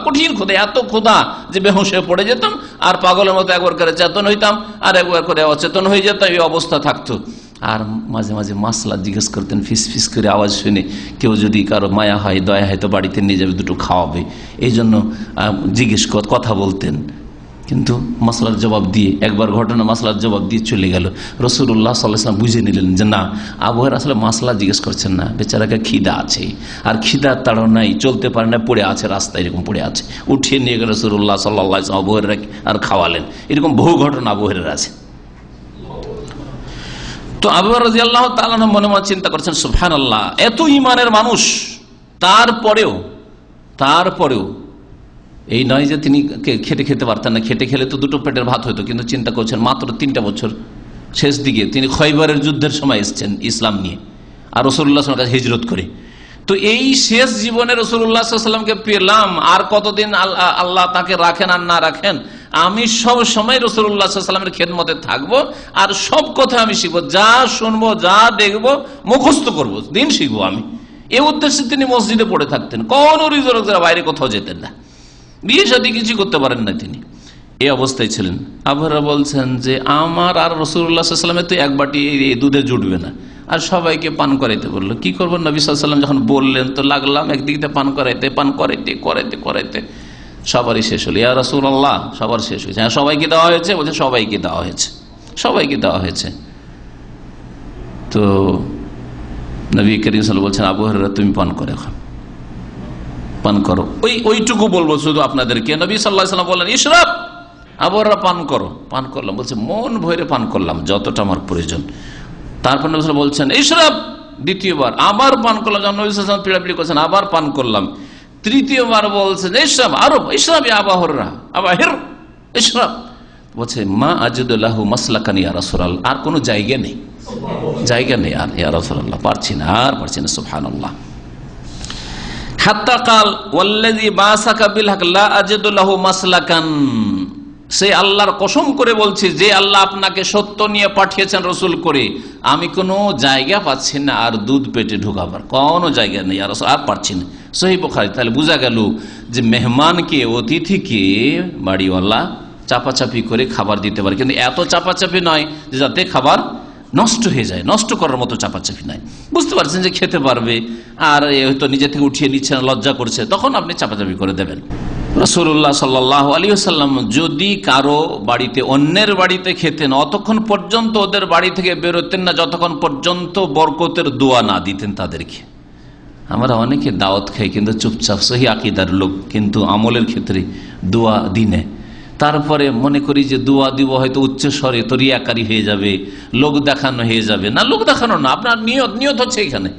এত ক্ষুধা যে বেহুশ হয়ে পড়ে যেতাম আর পাগলের মতো একবার করে চেতন হইতাম আর একবার করে অচেতন হয়ে যেতাম, এই অবস্থা থাকতো। আর মাঝে মাঝে মাসলা জিজ্ঞেস করতেন ফিস ফিস করে আওয়াজ শুনে। কেউ যদি কারো মায়া হয়, দয়া হয়, তো বাড়িতে নিয়ে যাবে, দুটো খাওয়াবে, এই জন্য জিজ্ঞেস কথা বলতেন। কিন্তু মাসলার জবাব দিয়ে, একবার ঘটনা মাসলার জবাব দিয়ে চলে গেল। রাসূলুল্লাহ সাল্লাল্লাহু আলাইহি ওয়াসাল্লাম বুঝে নিলেন যে না, আবু হুরায়রা আসলে মাসলা জিজ্ঞেস করছেন না, বেচারাকে খিদা আছে, আর খিদার তাড়নায় চলতে পারে না, পড়ে আছে রাস্তায়, এরকম পড়ে আছে। উঠিয়ে নিয়ে গেল রাসূলুল্লাহ সাল্লাল্লাহু আলাইহি ওয়াসাল্লাম, আবু হুরায়রাকে আর খাওয়ালেন। এরকম বহু ঘটনা আবু হুরায়রার আছে। তো আবু হুরায়রা রাদিয়াল্লাহু তাআলা মনে মনে চিন্তা করছেন, সুবহানাল্লাহ, এত ঈমানের মানুষ, তারপরেও এই নয় যে তিনি খেতে পারতেন না, খেটে খেলে তো 2টো পেটের ভাত হতো। কিন্তু চিন্তা করছেন, মাত্র 3টা বছর শেষ দিকে তিনি খয়বরের যুদ্ধের সময় এসেছেন ইসলাম নিয়ে, আর রাসূলুল্লাহ সাল্লাল্লাহু আলাইহি ওয়াসাল্লামের কাছে হিজরত করে। তো এই শেষ জীবনে রাসূলুল্লাহ সাল্লাল্লাহু আলাইহি ওয়াসাল্লামকে পেলাম, আর কতদিন আল্লাহ তাকে রাখেন আর না রাখেন, আমি সব সময় রাসূলুল্লাহ সাল্লাল্লাহু আলাইহি ওয়াসাল্লামের খেদমতে থাকবো, আর সব কথা আমি শিখবো, যা শুনবো, যা দেখবো, মুখস্থ করবো, দিন শিখবো আমি। এই উদ্দেশ্যে তিনি মসজিদে পড়ে থাকতেন, কোনো রিজর্ভ বাইরে কোথাও যেতেন না, বিয়ে শাদী কিছু করতে পারেন না তিনি, এই অবস্থায় ছিলেন। আবু হুরায়রা বলছেন যে আমার আর রাসূলুল্লাহ সাল্লাল্লাহু আলাইহি ওয়াসাল্লামের তো 1 বাটি দুধে জুটবে না, আর সবাইকে পান করাইতে বললো। কি করবো, নবী সাল্লাল্লাহু আলাইহি ওয়াসাল্লাম যখন বললেন তো লাগলাম একদিকে পান করাইতে সবারই শেষ হলো। ইয়া রাসূলুল্লাহ, সবার শেষ হয়েছে। হ্যাঁ, সবাইকে দেওয়া হয়েছে, বলছে সবাইকে দেওয়া হয়েছে। তো নবী করিম সাল্লাল্লাহু আলাইহি ওয়াসাল্লাম বলছেন, আবু হুরায়রা তুমি পান করো, ওইটুকু বলবো শুধু আপনাদেরকে। নবী সাল্লাল্লাহু আলাইহি ওয়াসাল্লাম বললেন ইশরাব, আবু হুরায়রা পান করলাম, বলছে মন ভরে পান করলাম, যতটা আমার প্রয়োজন। তারপর নবী সাল্লাল্লাহু আলাইহি ওয়াসাল্লাম বলছেন ইশরাব, দ্বিতীয়বার আবার পান করলাম, নবী সাল্লাল্লাহু আলাইহি ওয়াসাল্লাম পিড়াপিড়ি করছেন, আবার পান করলাম। তৃতীয়বার বলছেন ইশরাব, ইশরাব ইয়া আবু হুরায়রা, ইশরাব। বলছে মা আজিদু লাহু মাসলাকান ইয়া রাসূলুল্লাহ, আর কোনো জায়গা নেই আর ইয়া রাসূলুল্লাহ, পারছি না। সুবহানাল্লাহ। হাত্তা কাল ওয়াল্লাযী বাসাকা বিল হক লা আজিদু লাহু মাসলাকান, সে আল্লাহর কসম করে বলছি যে আল্লাহ আপনাকে সত্য নিয়ে পাঠিয়েছেন রসুল করে, আমি কোনো জায়গা পাচ্ছি না আর দুধ পেটে ঢুকাবার, কোনো জায়গা নেই আর পারছি না। সহিহ বুখারী। তাহলে বোঝা গেল যে মেহমানকে, অতিথিকে বাড়িওয়ালা চাপাচাপি করে খাবার দিতে পারে, কিন্তু এত চাপাচাপি নয় যে যাতে খাবার নষ্ট হয়ে যায়, নষ্ট করার মতো চাপাচাপি নাই। বুঝতে পারছেন যে খেতে পারবে আর হয়তো নিজে থেকে উঠিয়ে নিচ্ছে না, লজ্জা করছে, তখন আপনি চাপাচাপি করে দেবেন। রাসূলুল্লাহ সাল্লাল্লাহু আলাইহি ওয়াসাল্লাম যদি কারো বাড়িতে, অন্যের বাড়িতে খেতেন, অতক্ষণ পর্যন্ত ওদের বাড়ি থেকে বেরোতেন না যতক্ষণ পর্যন্ত বরকতের দোয়া না দিতেন তাদেরকে। আমরা অনেকে দাওয়াত খাই কিন্তু চুপচাপ, সহি আকীদার লোক, কিন্তু আমলের ক্ষেত্রে দোয়া দিনে, তারপরে মনে করি যে দোয়া দিব হয়তো উচ্চ স্বরে, তো রিয়াকারী হয়ে যাবে, লোক দেখানো হয়ে যাবে। না, লোক দেখানো না, আপনার নিয়ত হচ্ছে এখানে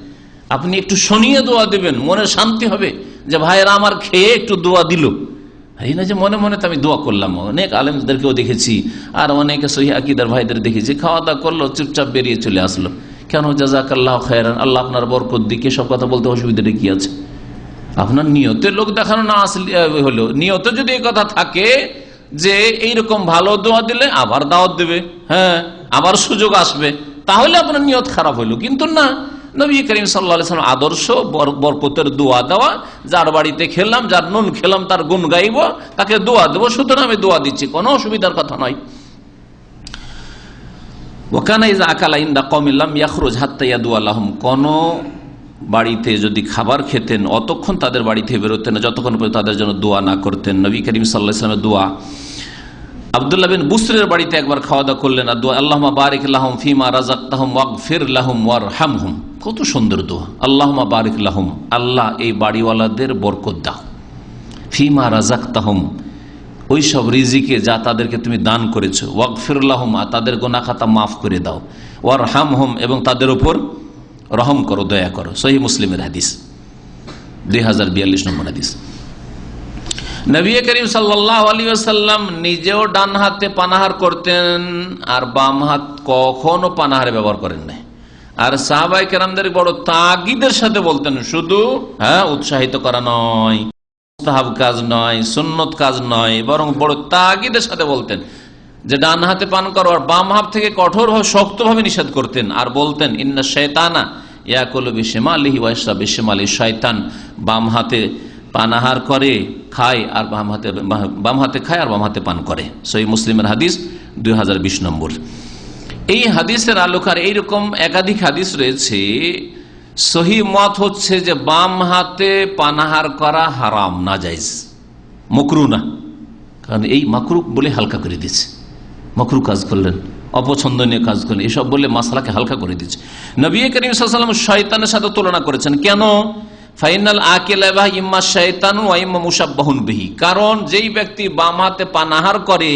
আপনি একটু শুনিয়ে দোয়া দেবেন, মনে শান্তি হবে যে ভাইয়েরা আমার খেয়ে একটু দোয়া দিল, এই না যে মনে মনে তো আমি দোয়া করলাম। অনেক আলেমদেরকেও দেখেছি আর অনেকে সহিহ আকীদার ভাইদের দেখেছি, খাওয়া দাওয়া করলো, চুপচাপ বেরিয়ে চলে আসলো। কেন? জাযাকাল্লাহু খায়রান, আল্লাহ আপনার বরকত দিকে, সব কথা বলতে অসুবিধাটা কি আছে? আপনার নিয়তে লোক দেখানো না আসলে হলো, নিয়তে যদি এই কথা থাকে যে এইরকম ভালো দোয়া দিলে আবার দাওয়াত দেবে, হ্যাঁ আবার সুযোগ আসবে, তাহলে আপনার নিয়ত খারাপ হইলো। কিন্তু না, নবী করিম সাল্লাল্লাহু আলাইহি ওয়াসাল্লাম আদর্শ বরকতের দোয়া দেওয়া, যার বাড়িতে খেলাম, যার নুন খেলাম তার গুণ গাইব, তাকে দোয়া দেবো, সুতরাং আমি দোয়া দিচ্ছি, কোনো অসুবিধার কথা নয়। ওয়াকানা ইযা আকালা ইনদা কওমিন লাম ইয়াখরুজ হাত্তা ইয়াদু আলাহুম, কোন বাড়িতে যদি খাবার খেতেন অতক্ষণ তাদের বাড়ি থেকে বেরোতেন না যতক্ষণ পর্যন্ত তাদের জন্য দোয়া না করতেন। নবী করিম সাল্লাল্লাহু আলাইহি ওয়াসাল্লামের দোয়া, আব্দুল্লাহ বিন বুসরের বাড়িতে একবার খাওয়া দাওয়া করলেন, আর দোয়া আল্লাহুম্মা বারিক লাহুম ফিমা রাযাকতাহুম ওয়াগফির লাহুম ওয়ারহামহুম, কত সুন্দর দোয়া। আল্লাহুম্মা বারিক লাহুম, আল্লাহ এই বাড়িওয়ালাদের বরকত দাও, ফিমা রাযাকতাহুম, ওই সব রিজিকে যা তাদেরকে তুমি দান করেছো, ওয়াগফির লাহুম, আর তাদের গুনাহ খাতা মাফ করে দাও, ওয়ারহামহুম, এবং তাদের উপর রহম করো, দয়া করো। সহিহ মুসলিমের হাদিস, 2042 নম্বর হাদিস। নবী করিম সাল্লাল্লাহু আলাইহি ওয়াসাল্লাম নিজেও ডান হাতে পানাহার করতেন, আর বাম হাত কখনো পানাহারে ব্যবহার করেন নাই। আর সাহাবায়ে কেরামদের বড় তাগিদের সাথে বলতেন, শুধু উৎসাহিত করা নয়, মুস্তাহাব কাজ নয়, সুন্নত কাজ নয়, বরং বড় তাগিদের সাথে বলতেন যে ডান হাতে পান করো, আর বাম হাত থেকে কঠোরভাবে শক্তভাবে নিষেধ করতেন। আর বলতেন, ইন্না শাইতানা ইয়াকুলু বিশিমালিহি ওয়া ইয়াশরাবু বিশিমালিহি, শয়তান বাম হাতে পানাহার করে, খায়, আর বাম হাতে খায় আর বাম হাতে পান করে। সহিহ মুসলিমের হাদিস 2020 নম্বর। এই হাদিসের আলোকে এইরকম একাধিক হাদিস রয়েছে। সহিহ মত হচ্ছে যে বাম হাতে পানাহার করা হারাম, নাজায়েজ, মাকরুহ না, কারণ এই মাকরুহ বলে হালকা করে দিচ্ছে, মাকরুহ কাজ করলেন, অপছন্দনীয় কাজ করলেন, এসব বলে মাসলাকে হালকা করে দিচ্ছে। নবী করিম সাল্লাল্লাহু আলাইহি ওয়াসাল্লাম শয়তানের সাথে তুলনা করেছেন, কেন? ফাইনাল আকিলা ইম্মা শাইতান ওয়া ইম্মা মুশাব্বাহুন বিহি, কারণ যেই ব্যক্তি বাম হাতে পানাহার করে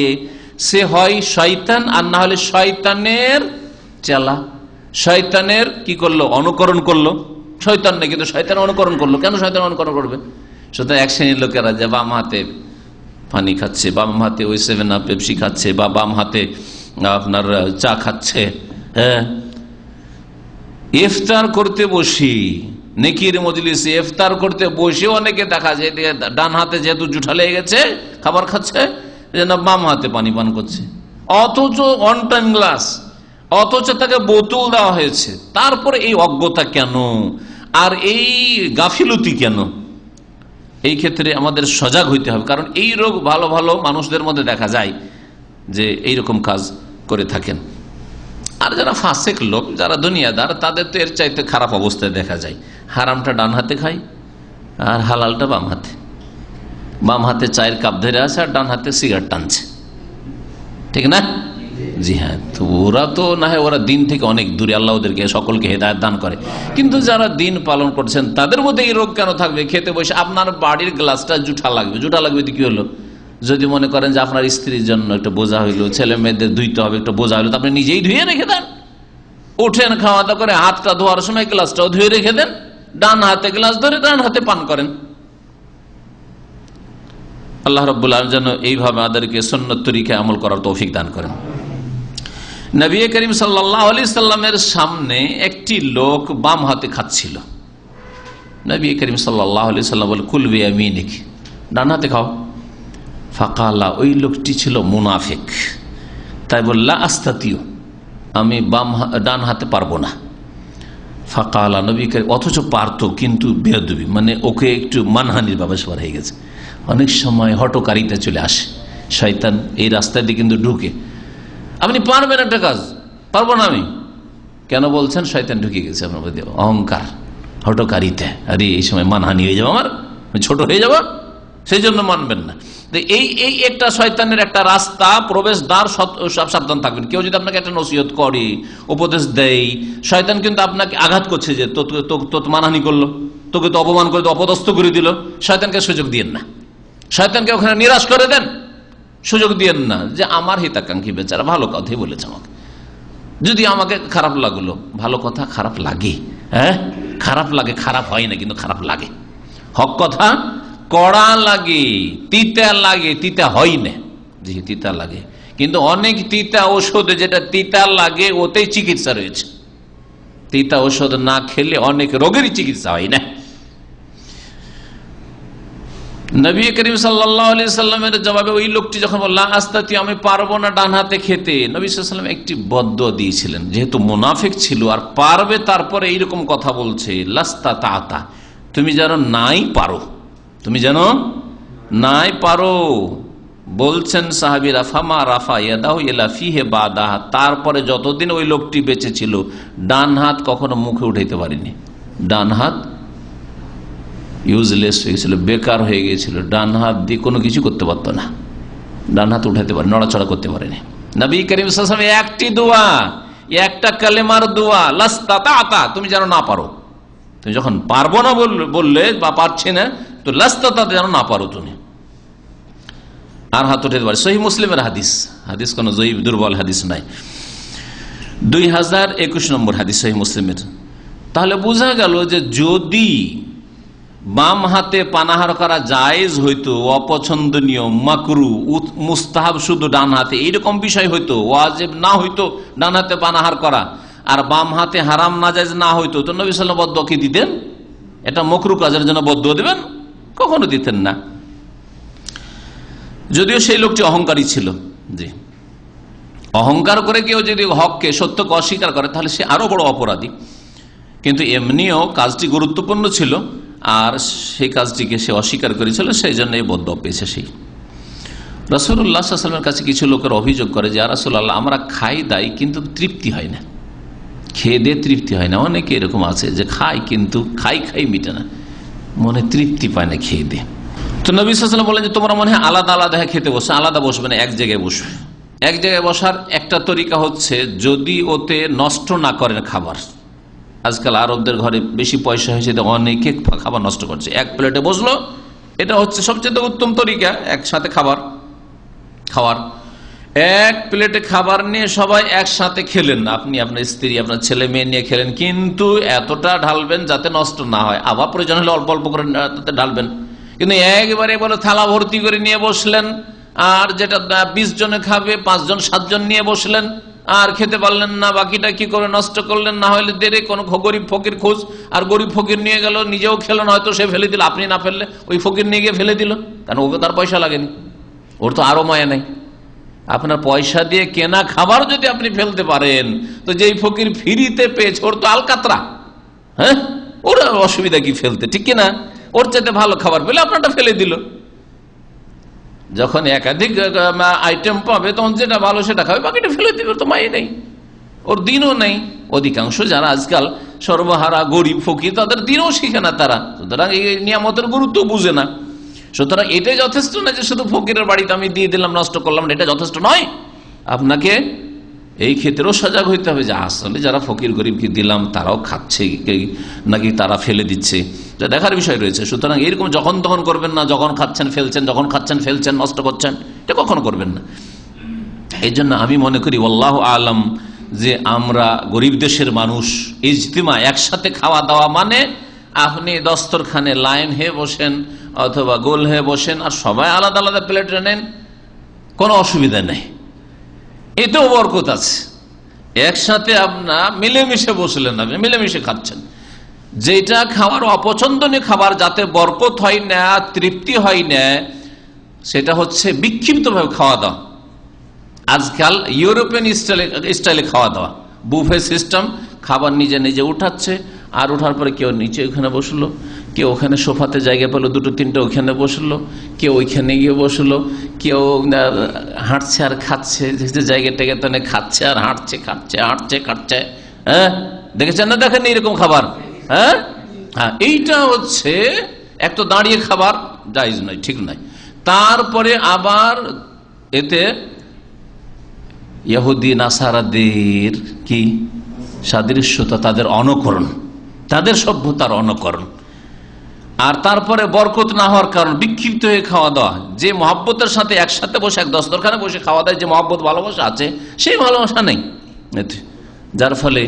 সে হয় শয়তান, আর না হলে শয়তানের চেলা। শয়তানের কি করলো? অনুকরণ করলো। শয়তান নেই কিন্তু শয়তান অনুকরণ করলো। কেন শয়তান অনুকরণ করবে? সুতরাং এক শ্রেণীর লোকেরা যে বাম হাতে পানি খাচ্ছে, বাম হাতে ওই 7 আপ পেপসি খাচ্ছে, বা বাম হাতে আপনার চা খাচ্ছে, হ্যাঁ, ইফতার করতে বসি, নেকির মজলিসে ইফতার করতে বসে অনেকে দেখা যায় ডান হাতে যেহেতু জুঠা লেগে গেছে খাবার খাচ্ছে, বাম হাতে পানি পান করছে, অথচ অন টাইম গ্লাস, অথচ তাকে বোতল দেওয়া হয়েছে। তারপরে এই অজ্ঞতা কেন, আর এই গাফিলতি কেন? এই ক্ষেত্রে আমাদের সজাগ হইতে হবে, কারণ এই রোগ ভালো ভালো মানুষদের মধ্যে দেখা যায় যে এইরকম কাজ করে থাকেন। আর যারা ফাসেক লোক, যারা দুনিয়াদার, তাদের তো এর চাইতে খারাপ অবস্থায় দেখা যায়। হারামটা ডান হাতে খায় আর হালালটা বাম হাতে। বাম হাতে চায়ের কাপ ধরে আছে আর ডান হাতে সিগারেট টানছে, ঠিক না? জি হ্যাঁ। তো ওরা তো না হয় ওরা দিন থেকে অনেক দূরে, আল্লাহ ওদেরকে সকলকে হেদায়েত দান করে, কিন্তু যারা দিন পালন করছেন তাদের মধ্যে এই রোগ কেন থাকবে? খেতে বসে আপনার বাড়ির গ্লাসটা জুঠা লাগবে। জুঠা লাগবে কি হলো? যদি মনে করেন যে আপনার স্ত্রীর জন্য একটা বোঝা হইলো, ছেলে মেয়েদের ধুইতে হবে, একটা বোঝা হইলো, তো আপনি নিজেই ধুয়ে রেখে দেন। উঠেন খাওয়া দাওয়া করে, হাতটা ধোয়ার সময় গ্লাসটাও ধুয়ে রেখে দেন, ডান হাতে গ্লাস ধরে ডান হাতে পান করেন। আল্লাহ রাব্বুল আলামিন যেন এইভাবে আমাদেরকে সুন্নাত তরিকায় আমল করার তৌফিক দান করেন। নবী করিম সাল্লাল্লাহু আলাইহি সাল্লামের সামনে একটি লোক বাম হাতে খাচ্ছিল। নবী করিম সাল্লাল্লাহু আলাইহি সাল্লাম বলে, কুল বিয়ামিনিক, ডান হাতে খাও। ফাকালা, ওই লোকটি ছিল মুনাফিক, তাই বললা আস্তাতিও, আমি ডান হাতে পারবো না। ফাকালা, নবী করিম, অথচ পারতো, কিন্তু বেয়াদবি, মানে ওকে একটু মানহানির ব্যবস্থা হয়ে গেছে। অনেক সময় হটকারিতা চলে আসে, শয়তান এই রাস্তা দিয়ে কিন্তু ঢুকে, আপনি পারবেন একটা কাজ, পারবো না আমি। কেন বলছেন? শয়তান ঢুকে গেছে আপনার মধ্যে, অহংকার, হটকারিতা। আরে এই সময় মানহানি হয়ে যাবো, আমার ছোট হয়ে যাবো, সেই জন্য মানবেন না। এই একটা শয়তানের একটা রাস্তা, প্রবেশ দ্বার, সব সাবধান থাকবেন। কেউ যদি আপনাকে একটা নসিহত করে, উপদেশ দেয়, শয়তান কিন্তু আপনাকে আঘাত করছে, যে তো মানহানি করলো, তোকে তো অপমান করে, তো অপদস্থ করে দিল। শয়তানকে সুযোগ দিয়েন না, শয়তানকে ওখানে নিরাশ করে দেন, সুযোগ দিয়েন না যে আমার হিতাকাঙ্ক্ষী বেচারা ভালো কথাই বলেছে আমাকে, যদি আমাকে খারাপ লাগলো। ভালো কথা খারাপ লাগে, হ্যাঁ খারাপ লাগে, খারাপ হয় না কিন্তু খারাপ লাগে। হক কথা কড়া লাগে, তিতা লাগে, তিতা হয় না। জি তিতা লাগে, কিন্তু অনেক তিতা ঔষধ, যেটা তিতা লাগে ওতেই চিকিৎসা রয়েছে। তিতা ঔষধ না খেলে অনেক রোগেরই চিকিৎসা হয় না। নবী করিম সাল্লাল্লাহু আলাইহি সাল্লামের জবাবে ওই লোকটি যখন বলল আস্তাতি, আমি পারবো না ডান হাতে খেতে, নবী সাল্লাল্লাহু আলাইহি সাল্লাম একটি বদদুয়া দিয়েছিলেন, যেহেতু মুনাফিক ছিল আর পারবে, তারপরে এইরকম কথা বলছে, লাস্তা তাতা, তুমি যেন নাই পারো, তুমি যেন নাই পারো। বলছেন সাহাবীরা, ফামা রাফা ইয়াদাহু ইলা ফিহি বাদাহ, তারপরে যতদিন ওই লোকটি বেঁচে ছিল ডান হাত কখনো মুখে উঠাইতে পারেনি। ডান হাত ইউজলেস হয়ে গেছিল, বেকার হয়ে গিয়েছিল, ডান হাত দিয়ে কোনো কিছু করতে পারতো না, ডান হাত উঠাতে পারে, নড়াচড়া করতে পারেনি। নবী করিম সাল্লাল্লাহু আলাইহি ওয়াসাল্লাম একটি দোয়া, একটা কালেমার দোয়া, লাস্তাতা, তুমি যেন না পারো, তুমি যখন পারবো না বললে বা পারছি না, তো লাস্তাতা যেন না পারো তুমি, আর হাত উঠাতে পারে। সহিহ মুসলিমের হাদিস, হাদিস কোন জয়ীফ দুর্বল হাদিস নাই, 2021 নম্বর হাদিস সহিহ মুসলিমের। তাহলে বোঝা গেল যে যদি বাম হাতে পানাহার করা জায়েজ হইতো, অপছন্দনীয়, মাকরু, মুস্তাহাব শুধু ডান হাতে, এইরকম বিষয় হইতো, ওয়াজিব না হইতো ডান হাতে পানাহার করা, আর বাম হাতে হারাম নাজায়েজ না হইতো, তো নবী সাল্লাল্লাহু আলাইহি ওয়াসাল্লাম বদদুয়া কি দিতেন? এটা মাকরু কাজের জন্য বদদুয়া দিবেন? কখনো দিতেন না। যদিও সেই লোকটি অহংকারী ছিল, জি, অহংকার করে কেউ যদি হককে, সত্যকে অস্বীকার করে তাহলে সে আরো বড় অপরাধী, কিন্তু এমনিও কাজটি গুরুত্বপূর্ণ ছিল আর সেই কাজটিকে সে অস্বীকার করেছিল, সেই জন্য এই বদদুয়া পেয়েছে। সেই রাসূলুল্লাহ সাল্লাল্লাহু আলাইহি ওয়াসাল্লামের কাছে কিছু লোকের অভিযোগ করে যে, ইয়া রাসূলুল্লাহ, আমরা খাই দাই কিন্তু তৃপ্তি হয় না, খেয়ে দিয়ে তৃপ্তি হয় না। অনেকে এরকম আছে যে খাই কিন্তু খাই মিটে না, মনে তৃপ্তি পায় না খেয়ে দিয়ে। তো নবী সাল্লাল্লাহু আলাইহি ওয়াসাল্লাম বলেন যে তোমরা মনে হয় আলাদা আলাদা খেতে বসে, আলাদা বসবে না, এক জায়গায় বসবে। এক জায়গায় বসার একটা তরিকা হচ্ছে যদি ওতে নষ্ট না করেন খাবার। আজকাল আরবদের ঘরে বেশি পয়সা হয়েছে, অনেকে খাবার নষ্ট করছে। এক প্লেটে বসলো, এটা হচ্ছে সবচেয়ে উত্তম তরিকা একসাথে খাওয়ার। এক প্লেটে খাবার নিয়ে সবাই একসাথে খেলেন, আপনি আপনার স্ত্রী আপনার ছেলে মেয়ে নিয়ে খেলেন, কিন্তু এতটা ঢালবেন যাতে নষ্ট না হয়, আবার প্রয়োজন হলে অল্প অল্প করে ঢালবেন। কিন্তু একবারে বলে থালা ভর্তি করে নিয়ে বসলেন, আর যেটা 20 জনে খাবে 5 জন 7 জন নিয়ে বসলেন, আর খেতে পারলেন না, বাকিটা কি করে নষ্ট করলেন, না হলে দেরে কোনো গরিব ফকির খোঁজ, আর গরিব ফকির নিয়ে গেল, নিজেও খেলো না, হয়তো সে ফেলে দিল, আপনি না ফেললে ওই ফকির নিয়ে গিয়ে ফেলে দিল, কারণ ওকে তার পয়সা লাগেনি, ওর তো আরো মায়া নেই। আপনার পয়সা দিয়ে কেনা খাবার যদি আপনি ফেলতে পারেন, তো যেই ফকির ফ্রিতে পেয়েছে ওর তো আলকাতরা, হ্যাঁ, ওর অসুবিধা কি ফেলতে, ঠিক কিনা? ওর চাইতে ভালো খাবার পেলে আপনারটা ফেলে দিল। যখন একাধিক আইটেম পাবে তখন যেটা ভালো সেটা খাবে, বাকিটা ফেলে দিবে, তো মাই নেই, ওর দিনও নেই। অধিকাংশ যারা আজকাল সর্বহারা গরিব ফকির, তাদের দিনও শিখে না তারা, সুতরাং এই নিয়ামতের গুরুত্ব বুঝে না। সুতরাং এটাই যথেষ্ট না যে শুধু ফকিরের বাড়িতে আমি দিয়ে দিলাম, নষ্ট করলাম, এটা যথেষ্ট নয়। আপনাকে এই ক্ষেত্রেও সজাগ হইতে হবে যে আসলে যারা ফকির গরিবকে দিলাম তারাও খাচ্ছে নাকি তারা ফেলে দিচ্ছে, যা দেখার বিষয় রয়েছে। সুতরাং এরকম যখন তখন করবেন না, যখন খাচ্ছেন ফেলছেন, যখন খাচ্ছেন ফেলছেন, নষ্ট করছেন, এটা কখনো করবেন না। এই জন্য আমি মনে করি আল্লাহু আলাম যে আমরা গরিব দেশের মানুষ, ইজতিমা একসাথে খাওয়া দাওয়া মানে আপনি দস্তরখানে লাইন হয়ে বসেন অথবা গোল হয়ে বসেন, আর সবাই আলাদা আলাদা প্লেটে নেন, কোনো অসুবিধা নেই, এতেও বরকত আছে। একসাথে আপনার মিলেমিশে বসলেন, আপনি মিলেমিশে খাচ্ছেন। যেটা খাওয়ার অপছন্দনীয় খাবার, যাতে বরকত হয় না, তৃপ্তি হয় না, সেটা হচ্ছে বিক্ষিপ্তভাবে খাওয়া দাওয়া। আজকাল ইউরোপিয়ান স্টাইলে খাওয়া দাওয়া, বুফে সিস্টেম, খাবার নিজে নিজে উঠাচ্ছে, আর ওঠার পরে কেউ নিচে ওখানে বসলো, কেউ ওখানে সোফাতে জায়গা পেলো 2-3টে ওখানে বসলো, কেউ ওইখানে গিয়ে বসলো, কেউ হাঁটছে আর খাচ্ছে, জায়গাটাকে তাহলে খাচ্ছে আর হাঁটছে, খাচ্ছে। হ্যাঁ, দেখেছেন না? দেখেন এরকম খাবার। হ্যাঁ, এইটা হচ্ছে এক তো দাঁড়িয়ে খাবার জায়েজ নয়, ঠিক নয়। তারপরে আবার এতে ইহুদি নাসারাদের কি সাদৃশ্যতা, তাদের অনুকরণ, তাদের সভ্যতার অনুকরণ। আর তারপরে বরকত না হওয়ার কারণ বিক্ষিপ্ত হয়ে খাওয়া দাওয়া। যে মহব্বতের সাথে একসাথে বসে এক দস্তরখানে বসে খাওয়া দাওয়া, যে মহব্বত ভালোবাসা আছে, সেই ভালোবাসা নেই, যার ফলে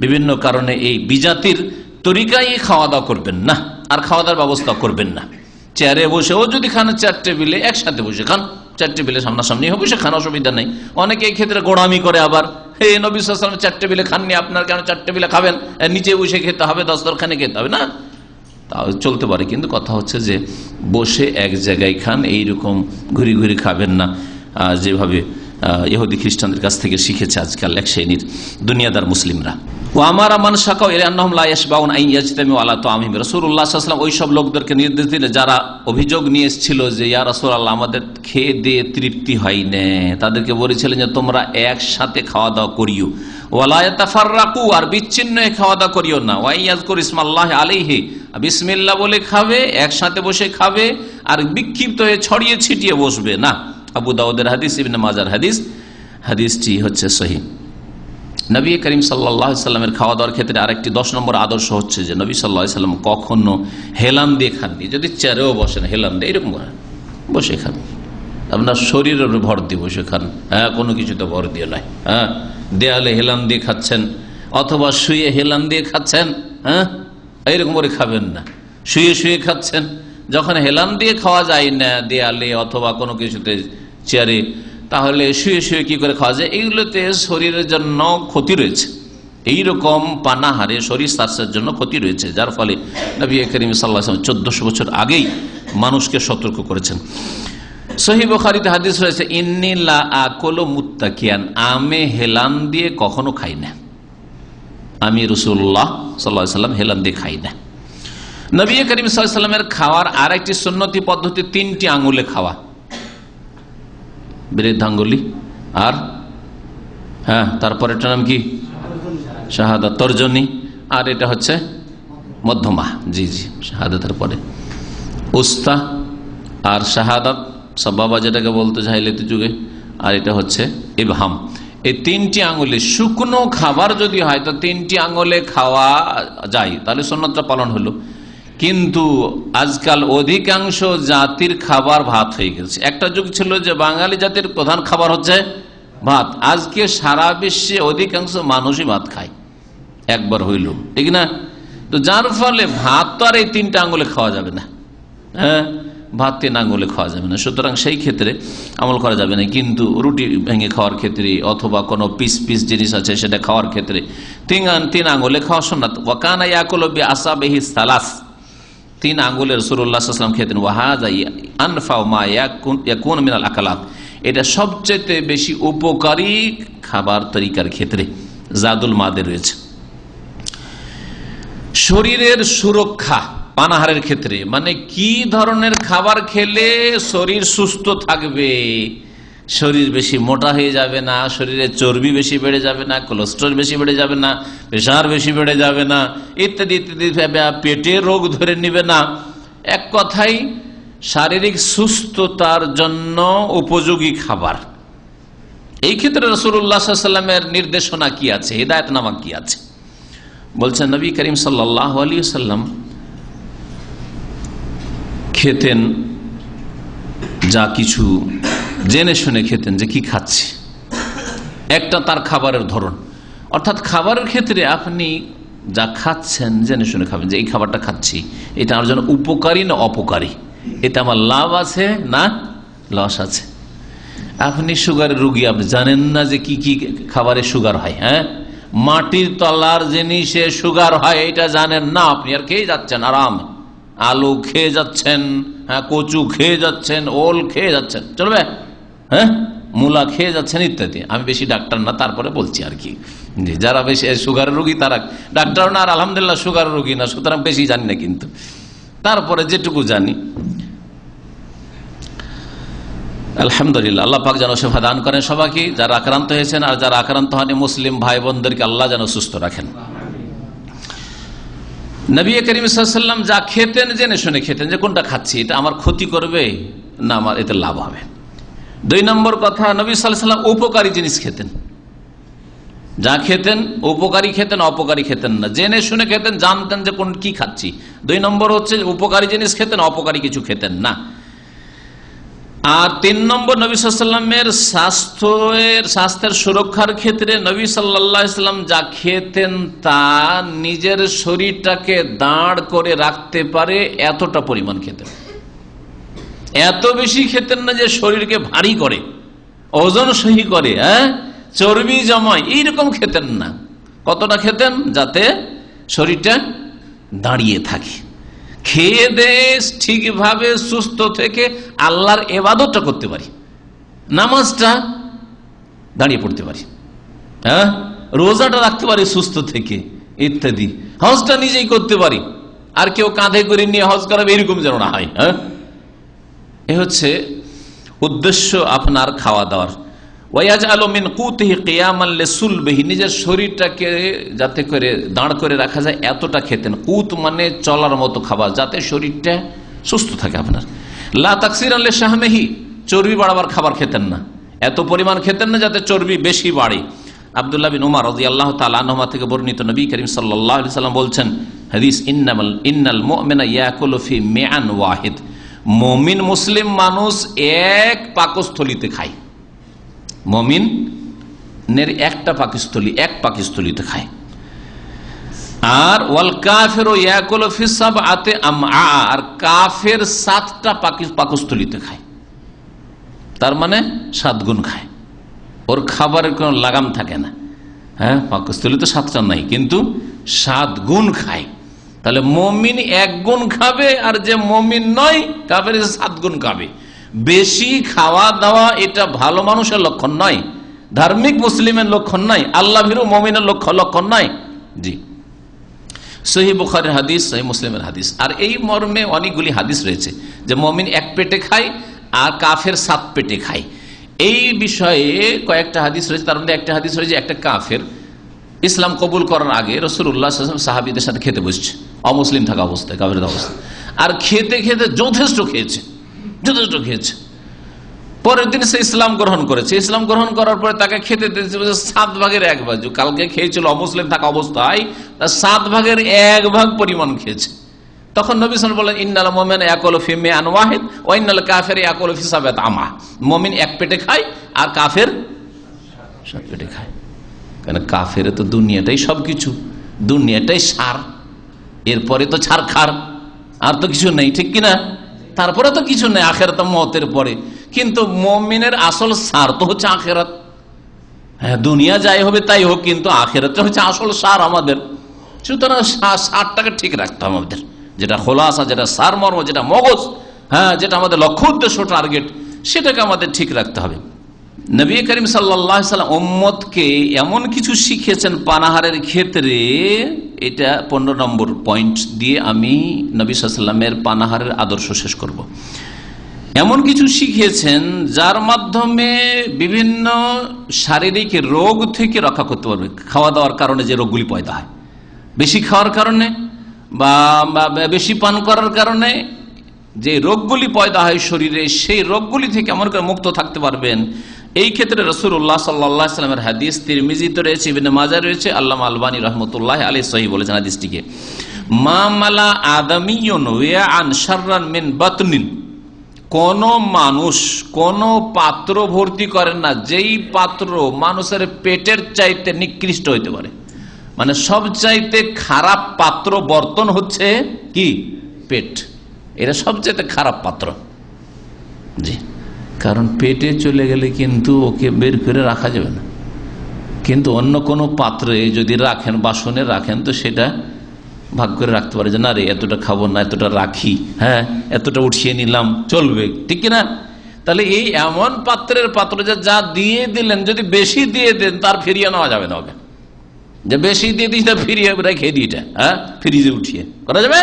বিভিন্ন কারণে এই বিজাতির তরিকায় খাওয়া দাওয়া করবেন না, আর খাওয়া দাওয়ার ব্যবস্থা করবেন না। চেয়ারে বসেও যদি খান, 4 টেবিলে একসাথে বসে খান, 4 টেবিলে সামনাসামনি হবে, সেখানে অসুবিধা নেই। অনেকে এই ক্ষেত্রে গোড়ামি করে, আবার হে নবী সাল্লাল্লাহু আলাইহি ওয়াসাল্লাম 4 টেবিলে খাননি, আপনার কেন 4 টেবিলে খাবেন, নিচে বসে খেতে হবে, দস্তরখানে খেতে হবে না। তাও চলতে পারে, কিন্তু কথা হচ্ছে যে বসে এক জায়গায় খান, এইরকম ঘুরি ঘুরি খাবেন না, যেভাবে ইহুদি খ্রিস্টানদের কাছ থেকে শিখেছে আজকাল এক শ্রেণীর দুনিয়াদার মুসলিমরা। ও আমার আমান শাকাও ইলান্নাহুম লা ইয়াশবাউন আন ইয়াজতামিউ আলা তাআমিহিম। রাসূলুল্লাহ সাল্লাল্লাহু আলাইহি ওয়াসাল্লাম ওই সব লোকদেরকে নির্দেশ দিলেন যারা অভিযোগ নিয়ে এসেছিল যে ইয়া রাসূলুল্লাহ আমাদের খেয়ে দিয়ে তৃপ্তি হয় না, তাদেরকে বলেছিলেন যে তোমরা একসাথে খাওয়া দাওয়া করিও, ওয়ালা ইয়াতাফাররাকু, আর বিচ্ছিন্ন হয়ে খাওয়া দাওয়া করিও না, ওয়া ইয়াযকুর ইসমাল্লাহি আলাইহি, বিসমিল্লাহ বলে খাবে, একসাথে বসে খাবে, আর বিক্ষিপ্ত হয়ে ছড়িয়ে ছিটিয়ে বসবে না। আবু দাউদের হাদিস, ইবনে মাজার হাদিস, হাদিসটি হচ্ছে সহিহ। নবী করিম সাল্লাল্লাহু আলাইহি সাল্লামের খাওয়া দাওয়ার ক্ষেত্রে আরেকটি 10 নম্বর আদর্শ হচ্ছে যে নবী সাল্লাল্লাহু আলাইহি সাল্লাম কখনো হেলান দিয়ে খাননি। যদি চেয়ারেও বসেন হেলান দিয়ে এরকম বসে খান, আপনার শরীরের ভর দিয়ে বসে খান, হ্যাঁ, কোনো কিছুতে ভর দিয়ে নয়। হ্যাঁ, দেয়ালে হেলান দিয়ে খাচ্ছেন অথবা শুয়ে হেলান দিয়ে খাচ্ছেন, হ্যাঁ, এইরকম করে খাবেন না। শুয়ে শুয়ে খাচ্ছেন, যখন হেলান দিয়ে খাওয়া যায় না দেয়ালে অথবা কোনো কিছুতে চেয়ারে, তাহলে শুয়ে শুয়ে কি করে খাওয়া যায়? এইগুলোতে শরীরের জন্য ক্ষতি রয়েছে, এইরকম পানাহারে শরীর স্বাস্থ্যের জন্য ক্ষতি রয়েছে, যার ফলে নবী করিম সাল্লাল্লাহু আলাইহি ওয়াসাল্লাম 1400 বছর আগেই মানুষকে সতর্ক করেছেন। সহিহ বুখারীতে হাদিস রয়েছে, ইন্নী লা আকুলু মুত্তাকিয়ান, আমি হেলান দিয়ে কখনো খাই না। আমি রাসূলুল্লাহ সাল্লাল্লাহু আলাইহি ওয়াসাল্লাম হেলান দিয়ে খাই না। নবী করিম সাল্লাল্লাহু আলাইহি ওয়াসাল্লামের খাওয়ার আরেকটি সুন্নতি পদ্ধতি 3টি আঙ্গুলে খাওয়া, বৃদ্ধাঙ্গুলি, আর হ্যাঁ তারপর এটার নাম কি শাহাদাত, তর্জনী, আর এটা হচ্ছে মধ্যমা, জি জি শাহাদাতের পরে উস্তা আর শাহাদাত সাবাবা যেটাকে বলতে জাহিলিয়াতের যুগে, আর এটা হচ্ছে ইবহাম। এই 3টি আঙ্গুলে শুকনো খাবার যদি হয় তো 3টি আঙ্গুলে খাওয়া যায়, তাহলে সুন্নতটা পালন হলো। কিন্তু আজকাল অধিকাংশ জাতির খাবার ভাত হয়ে গেছে। একটা যুগ ছিল যে বাঙালি জাতির প্রধান খাবার হচ্ছে ভাত, আজকে সারা বিশ্বে অধিকাংশ মানুষই ভাত খায় একবার হইল, ঠিক না? তো যার ফলে ভাত তো আর এই 3টা আঙ্গুলে খাওয়া যাবে না, হ্যাঁ, ভাত 3 আঙ্গুলে খাওয়া যাবে না, সুতরাং সেই ক্ষেত্রে আমল করা যাবে না। কিন্তু রুটি ভেঙে খাওয়ার ক্ষেত্রে অথবা কোনো পিস পিস জিনিস আছে সেটা খাওয়ার ক্ষেত্রে 3 আঙ্গুলে খাওয়া সুন্নাত। ওয়া কানা ইয়াকুলু বিআসাবিহি সালাস, 3 আঙ্গুলে রাসূলুল্লাহ সাল্লাল্লাহু আলাইহি ওয়াসাল্লাম খেতেন। ওয়া হাযা আনফাউ মা ইয়াকুন মিনাল আকালাত, এটা সবচেয়ে বেশি উপকারী খাবার তরিকার ক্ষেত্রে জাদুল মাদে রয়েছে। শরীরের সুরক্ষা পানাহারের ক্ষেত্রে, মানে কি ধরনের খাবার খেলে শরীর সুস্থ থাকবে, শরীর বেশি মোটা হয়ে যাবে না, শরীরে চর্বি বেশি বেড়ে যাবে না, কোলেস্টেরল বেশি বেড়ে যাবে না, প্রেশার বেশি বেড়ে যাবে না, ইত্যাদি ইত্যাদি, পেটে রোগ ধরে নিবে না, এক কথাই শারীরিক সুস্থতার জন্য উপযোগী খাবার। এই ক্ষেত্রে রাসূলুল্লাহ সাল্লাল্লাহু আলাইহি ওয়াসাল্লামের নির্দেশনা কি আছে, হিদায়াতনামা কি আছে? বলছেন নবী করিম সাল্লাল্লাহু আলাইহি ওয়াসাল্লাম খেতেন যা কিছু জেনে শুনে খেতেন যে কি খাচ্ছি, একটা তার খাবারের ধরন, অর্থাৎ খাবারের ক্ষেত্রে আপনি যা খাচ্ছেন জেনে শুনে খাবেন যে এই খাবারটা খাচ্ছি এটা আমার জন্য উপকারী না অপকারী, এটা আমার লাভ আছে না লস আছে। আপনি সুগারের রোগী, আপনি জানেন না যে কি কি খাবারে সুগার হয়, হ্যাঁ, মাটির তলার জিনিসে সুগার হয় এটা জানেন না, আপনি আর খেয়ে যাচ্ছেন আরাম, আলু খেয়ে যাচ্ছেন, হ্যাঁ, কচু খেয়ে যাচ্ছেন, ওল খেয়ে যাচ্ছেন, চলবে, হ্যাঁ, মূলা খেয়ে যাচ্ছেন ইত্যাদি। আমি বেশি ডাক্তার না, তারপরে বলছি আর কি, যারা বেশি সুগারের রোগী তারা ডাক্তার না, আর আলহামদুলিল্লাহ সুগারের রোগী না, সুতরাং বেশি জানি না, কিন্তু তারপরে যেটুকু জানি আলহামদুলিল্লাহ, আল্লাহ পাক যেন শিফা দান করেন সবাইকে, যারা আক্রান্ত হয়েছেন আর যারা আক্রান্ত হয়নি মুসলিম ভাই বোনদেরকে আল্লাহ যেন সুস্থ রাখেন। নবী করিম সাল্লাল্লাহু আলাইহি ওয়াসাল্লাম যা খেতেন জেনে শুনে খেতেন যে কোনটা খাচ্ছি এটা আমার ক্ষতি করবে না আমার এতে লাভ হবে। 2 নম্বর কথা, নবী সাল্লাল্লাহু আলাইহি ওয়াসাল্লাম উপকারী জিনিস খেতেন, যা খেতেন উপকারী খেতেন, অপকারী খেতেন না, জেনে শুনে খেতেন, জানতেন যে কোন কি খাচ্ছি। 2 নম্বর হচ্ছে উপকারী জিনিস খেতেন, অপকারী কিছু খেতেন না। আর 3 নম্বর, নবী সাল্লাল্লাহু আলাইহি ওয়াসাল্লামের স্বাস্থ্যের সুরক্ষার ক্ষেত্রে নবী সাল্লাল্লাহু আলাইহি ওয়াসাল্লাম যা খেতেন তা নিজের শরীরটাকে দাঁড় করে রাখতে পারে এতটা পরিমাণ খেতেন, এত বেশি খেতেন না যে শরীরকে ভারী করে, ওজন সহি করে, হ্যাঁ, চর্বি জমায়, এইরকম খেতেন না। কতটা খেতেন? যাতে শরীরটা দাঁড়িয়ে থাকে। খেয়ে দিয়ে ঠিকভাবে সুস্থ থেকে আল্লাহর ইবাদতটা করতে পারি, নামাজটা দাঁড়িয়ে পড়তে পারি, হ্যাঁ, রোজাটা রাখতে পারি সুস্থ থেকে ইত্যাদি, হজটা নিজেই করতে পারি, আর কেউ কাঁধে করে নিয়ে হজ করাবে এরকম যেন না হয়। হ্যাঁ, এ হচ্ছে উদ্দেশ্য আপনার খাওয়া দাওয়ার। নিজের শরীরটাকে যাতে করে দাঁড় করে রাখা যায় এতটা খেতেন। কুত মানে চলার মতো খাবার, যাতে শরীরটা সুস্থ থাকে আপনার। লা তাকসির আল্লে শাহমেহি, চর্বি বাড়াবার খাবার খেতেন না, এত পরিমাণ খেতেন না যাতে চর্বি বেশি বাড়ে। আব্দুল্লাহ বিন উমর রাদিয়াল্লাহু তাআলা আনহুমা থেকে বর্ণিত, নবী করিম সাল্লাল্লাহু আলাইহি ওয়াসাল্লাম বলছেন, হাদিস, ইন্নাল মুমিনা ইয়াকুলু ফি মিআন ওয়াহিদ, মুমিন মুসলিম মানুষ এক পাকস্থলিতে খায়, মুমিনের একটা পাকস্থলী, এক পাকস্থলীতে খায়। আর ওয়াল কাফিরু ইয়াকুলু ফি সাবআতি আমআ, আর কাফের 7টা পাকস্থলীতে খায়, তার মানে 7 গুণ খায়, ওর খাবারের কোনো লাগাম থাকে না। হ্যাঁ, পাকস্থলী তো 7টা নাই, কিন্তু 7 গুণ খায়। তাহলে মুমিন 1 গুণ খাবে, আর যে মুমিন নয় কাফের 7 গুণ খাবে। বেশি খাওয়া দাওয়া এটা ভালো মানুষের লক্ষণ নয়, ধার্মিক মুসলিমের লক্ষণ নয়, আল্লাহ ভীরু মুমিনের লক্ষণ নয়। জি, সহিহ বুখারীর হাদিস, সহিহ মুসলিমের হাদিস। আর এই মর্মে অনেকগুলি হাদিস রয়েছে যে মুমিন 1 পেটে খায় আর কাফের 7 পেটে খায়। এই বিষয়ে কয়েকটা হাদিস রয়েছে, তার মধ্যে একটা হাদিস রয়েছে একটা কাফের ইসলাম কবুল করার আগে রাসূলুল্লাহ সাল্লাল্লাহু আলাইহি ওয়াসাল্লাম সাহাবীদের সাথে খেতে বসছে, অমুসলিম থাকা অবস্থায়, কাফের অবস্থায়, আর খেতে খেতে যথেষ্ট খেয়েছে। পরের দিন সে ইসলাম গ্রহণ করেছে। ইসলাম গ্রহণ করার পরে তাকে খেতে 7 ভাগের 1 ভাগ, কালকে খেয়েছিল অমুসলিম থাকা অবস্থায়, তার 7 ভাগের 1 ভাগ পরিমাণ খেয়েছে। তখন নবী সাল্লাল্লাহু আলাইহি ওয়াসাল্লাম বলেন, ইন্নাল মুমিনা ইয়াকুলু ফি মিআন ওয়াহিদ ওয়া ইন্নাল কাফিরা ইয়াকুলু ফি সাবআতি আমা, মুমিন 1 পেটে খায় আর কাফের 7 পেটে খায়। কারণ কাফের তো দুনিয়াটাই সবকিছু, দুনিয়াটাই সার, এরপরে তো ছারখার, আর তো কিছু নেই, ঠিক কিনা? তারপরে তো কিছু নেই, আখেরাত মওতের পরে। কিন্তু মুমিনের আসল সার তো হচ্ছে আখেরাত। হ্যাঁ, দুনিয়া যাই হবে তাই হোক, কিন্তু আখেরাতটা হচ্ছে আসল সার আমাদের। সুতরাং সারটাকে ঠিক রাখতে হবে আমাদের, যেটা খোলাসা, যেটা সার মর্ম, যেটা মগজ, হ্যাঁ, যেটা আমাদের লক্ষ্য উদ্দেশ্য টার্গেট, সেটাকে আমাদের ঠিক রাখতে হবে। নবী করিম সাল্লাল্লাহু আলাইহি ওয়াসাল্লাম উম্মতকে এমন কিছু শিখিয়েছেন পানাহারের ক্ষেত্রে, এটা 15 নম্বর পয়েন্ট দিয়ে আমি নবী সাল্লাল্লাহু আলাইহি ওয়াসাল্লামের পানাহারের আদর্শ শেষ করব। এমন কিছু শিখিয়েছেন যার মাধ্যমে বিভিন্ন শারীরিক রোগ থেকে রক্ষা করতে পারবে। খাওয়া দাওয়ার কারণে যে রোগগুলি পয়দা হয়, বেশি খাওয়ার কারণে বা বেশি পান করার কারণে যে রোগগুলি পয়দা হয় শরীরে, সেই রোগগুলি থেকে এমন করে মুক্ত থাকতে পারবেন। এই ক্ষেত্রে রাসূলুল্লাহ সাল্লাল্লাহু আলাইহি ওয়াসাল্লামের হাদিস তিরমিজিতে রয়েছে, ইবনে মাজাহ রয়েছে, আল্লামা আলবানী রাহমাতুল্লাহি আলাইহি সহিহ বলেছেন হাদিসটিকে। মা মালা আদামিয়ুন ওয়াআন শাররান মিন বাতনিন, কোন মানুষ কোন পাত্র ভর্তি করেন না যেই পাত্র মানুষের পেটের চাইতে নিকৃষ্ট হইতে পারে। মানে সব চাইতে খারাপ পাত্র বর্তন হচ্ছে কি? পেট। এরা সবচাইতে খারাপ পাত্র। জি, কারণ পেটে চলে গেলে কিন্তু ওকে বের করে রাখা যাবে না, কিন্তু অন্য কোনো পাত্রে যদি রাখেন, বাসনে রাখেন, তো সেটা ভাগ করে রাখতে পারে যে না রে, এতটা খাবো না, এতটা রাখি, হ্যাঁ, এতটা উঠিয়ে নিলাম, চলবে, ঠিক কিনা? তাহলে এই এমন পাত্রের পাত্র যা দিয়ে দিলেন, যদি বেশি দিয়ে দেন তার ফিরিয়ে নেওয়া যাবে না। হবে যে বেশি দিয়ে দিই, ফিরিয়ে রেখে দিই, হ্যাঁ, ফ্রিজে উঠিয়ে করা যাবে?